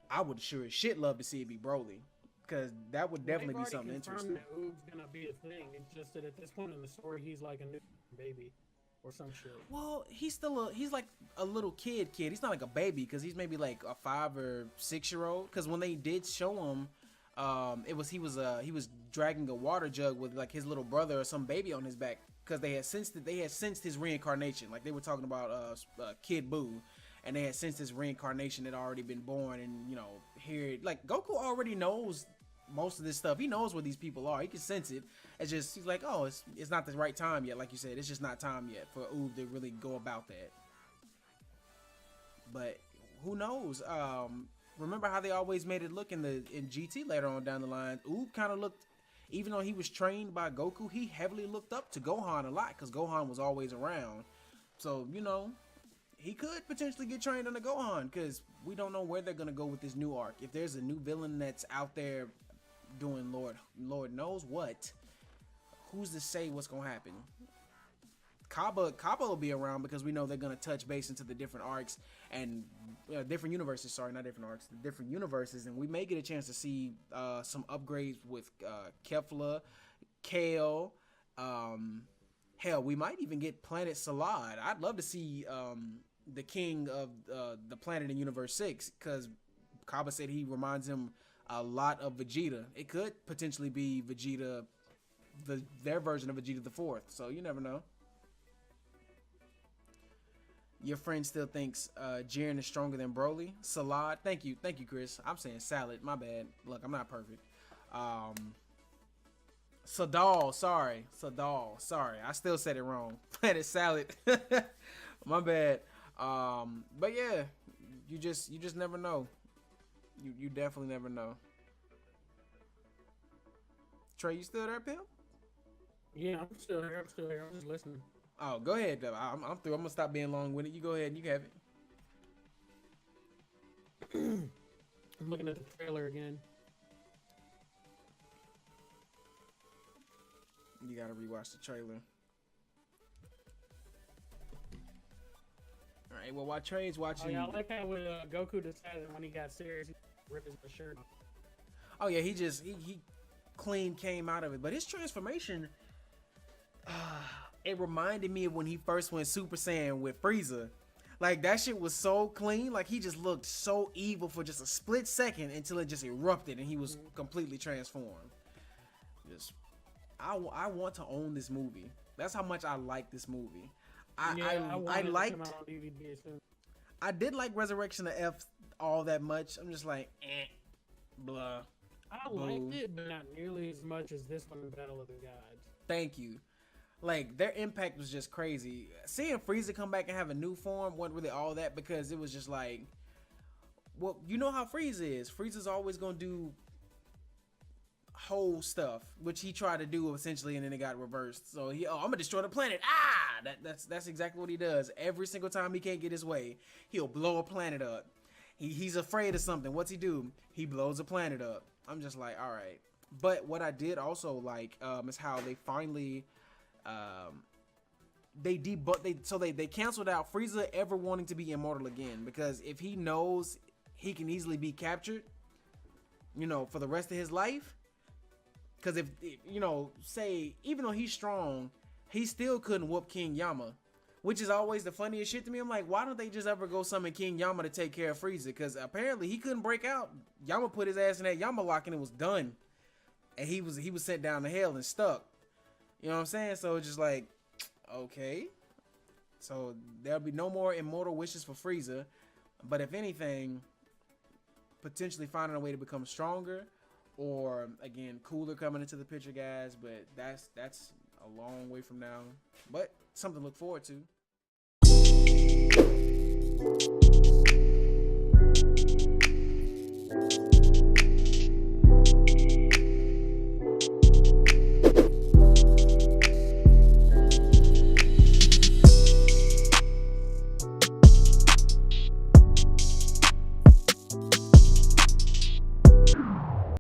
Speaker 1: I would sure as shit love to see it be Broly, because that would definitely be something interesting.
Speaker 2: That Oob's gonna be a thing. It's just that at this point in the story, he's like a new baby. Or some shit.
Speaker 1: Well, he's like a little kid. He's not like a baby, because he's maybe like a 5 or 6 year old. Because when they did show him, he was dragging a water jug with like his little brother or some baby on his back, because they had sensed his reincarnation. Like, they were talking about Kid Buu, and they had sensed his reincarnation had already been born, and here, like, Goku already knows most of this stuff. He knows where these people are. He can sense it. It's just, he's like, oh, it's not the right time yet. Like you said, it's just not time yet for Oob to really go about that. But who knows? Remember how they always made it look in GT later on down the line? Oob kind of looked, even though he was trained by Goku, he heavily looked up to Gohan a lot, because Gohan was always around. So, he could potentially get trained under Gohan, because we don't know where they're going to go with this new arc. If there's a new villain that's out there doing Lord knows what, who's to say what's gonna happen? Kaba will be around, because we know they're gonna touch base into the different arcs and different universes. Sorry, not different arcs, the different universes, and we may get a chance to see some upgrades with Kefla, Kale. Hell, we might even get Planet Salad. I'd love to see the king of the planet in Universe 6, because Kaba said he reminds him a lot of Vegeta. It could potentially be Vegeta, their version of Vegeta the 4th. So you never know. Your friend still thinks Jiren is stronger than Broly. Salad, thank you, Chris. I'm saying salad. My bad. Look, I'm not perfect. Sadal, sorry. I still said it wrong. Planet Salad. My bad. But yeah, you just never know. You definitely never know. Trey, you still there, pimp?
Speaker 2: Yeah, I'm still here. I'm just listening.
Speaker 1: Oh, go ahead, though. I'm through. I'm gonna stop being long-winded. You go ahead and you have it.
Speaker 2: I'm looking at the trailer again.
Speaker 1: You gotta rewatch the trailer. All right. Well, while Trey's watching,
Speaker 2: oh yeah, I like how when Goku decided when he got serious, he ripped his shirt off.
Speaker 1: Oh yeah, he clean came out of it, but his transformation, it reminded me of when he first went Super Saiyan with Frieza. Like, that shit was so clean. Like, he just looked so evil for just a split second until it just erupted and he was completely transformed. I want to own this movie. That's how much I like this movie.
Speaker 2: I
Speaker 1: I
Speaker 2: wanted it to
Speaker 1: liked.
Speaker 2: come out on DVD soon.
Speaker 1: I did like Resurrection of F all that much. I'm just like, blah.
Speaker 2: I
Speaker 1: Boo.
Speaker 2: liked it, but not nearly as much as this one in Battle of the Gods.
Speaker 1: Thank you. Like, their impact was just crazy. Seeing Frieza come back and have a new form wasn't really all that, because it was just like, well, you know how Frieza is. Frieza's always gonna do whole stuff, which he tried to do essentially, and then it got reversed. So I'm gonna destroy the planet. That's exactly what he does. Every single time he can't get his way, he'll blow a planet up. He's afraid of something. What's he do? He blows a planet up. I'm just like, all right. But what I did also like is how they finally they canceled out Frieza ever wanting to be immortal again, because if he knows he can easily be captured, for the rest of his life. Because if say, even though he's strong, he still couldn't whoop King Yama, which is always the funniest shit to me. I'm like, why don't they just ever go summon King Yama to take care of Frieza? Because apparently he couldn't break out. Yama put his ass in that Yama lock and it was done, and he was sent down to hell and stuck. You know what I'm saying? So it's just like, okay, so there'll be no more immortal wishes for Frieza, but if anything, potentially finding a way to become stronger, or again cooler coming into the picture, guys. But that's a long way from now, but something to look forward to.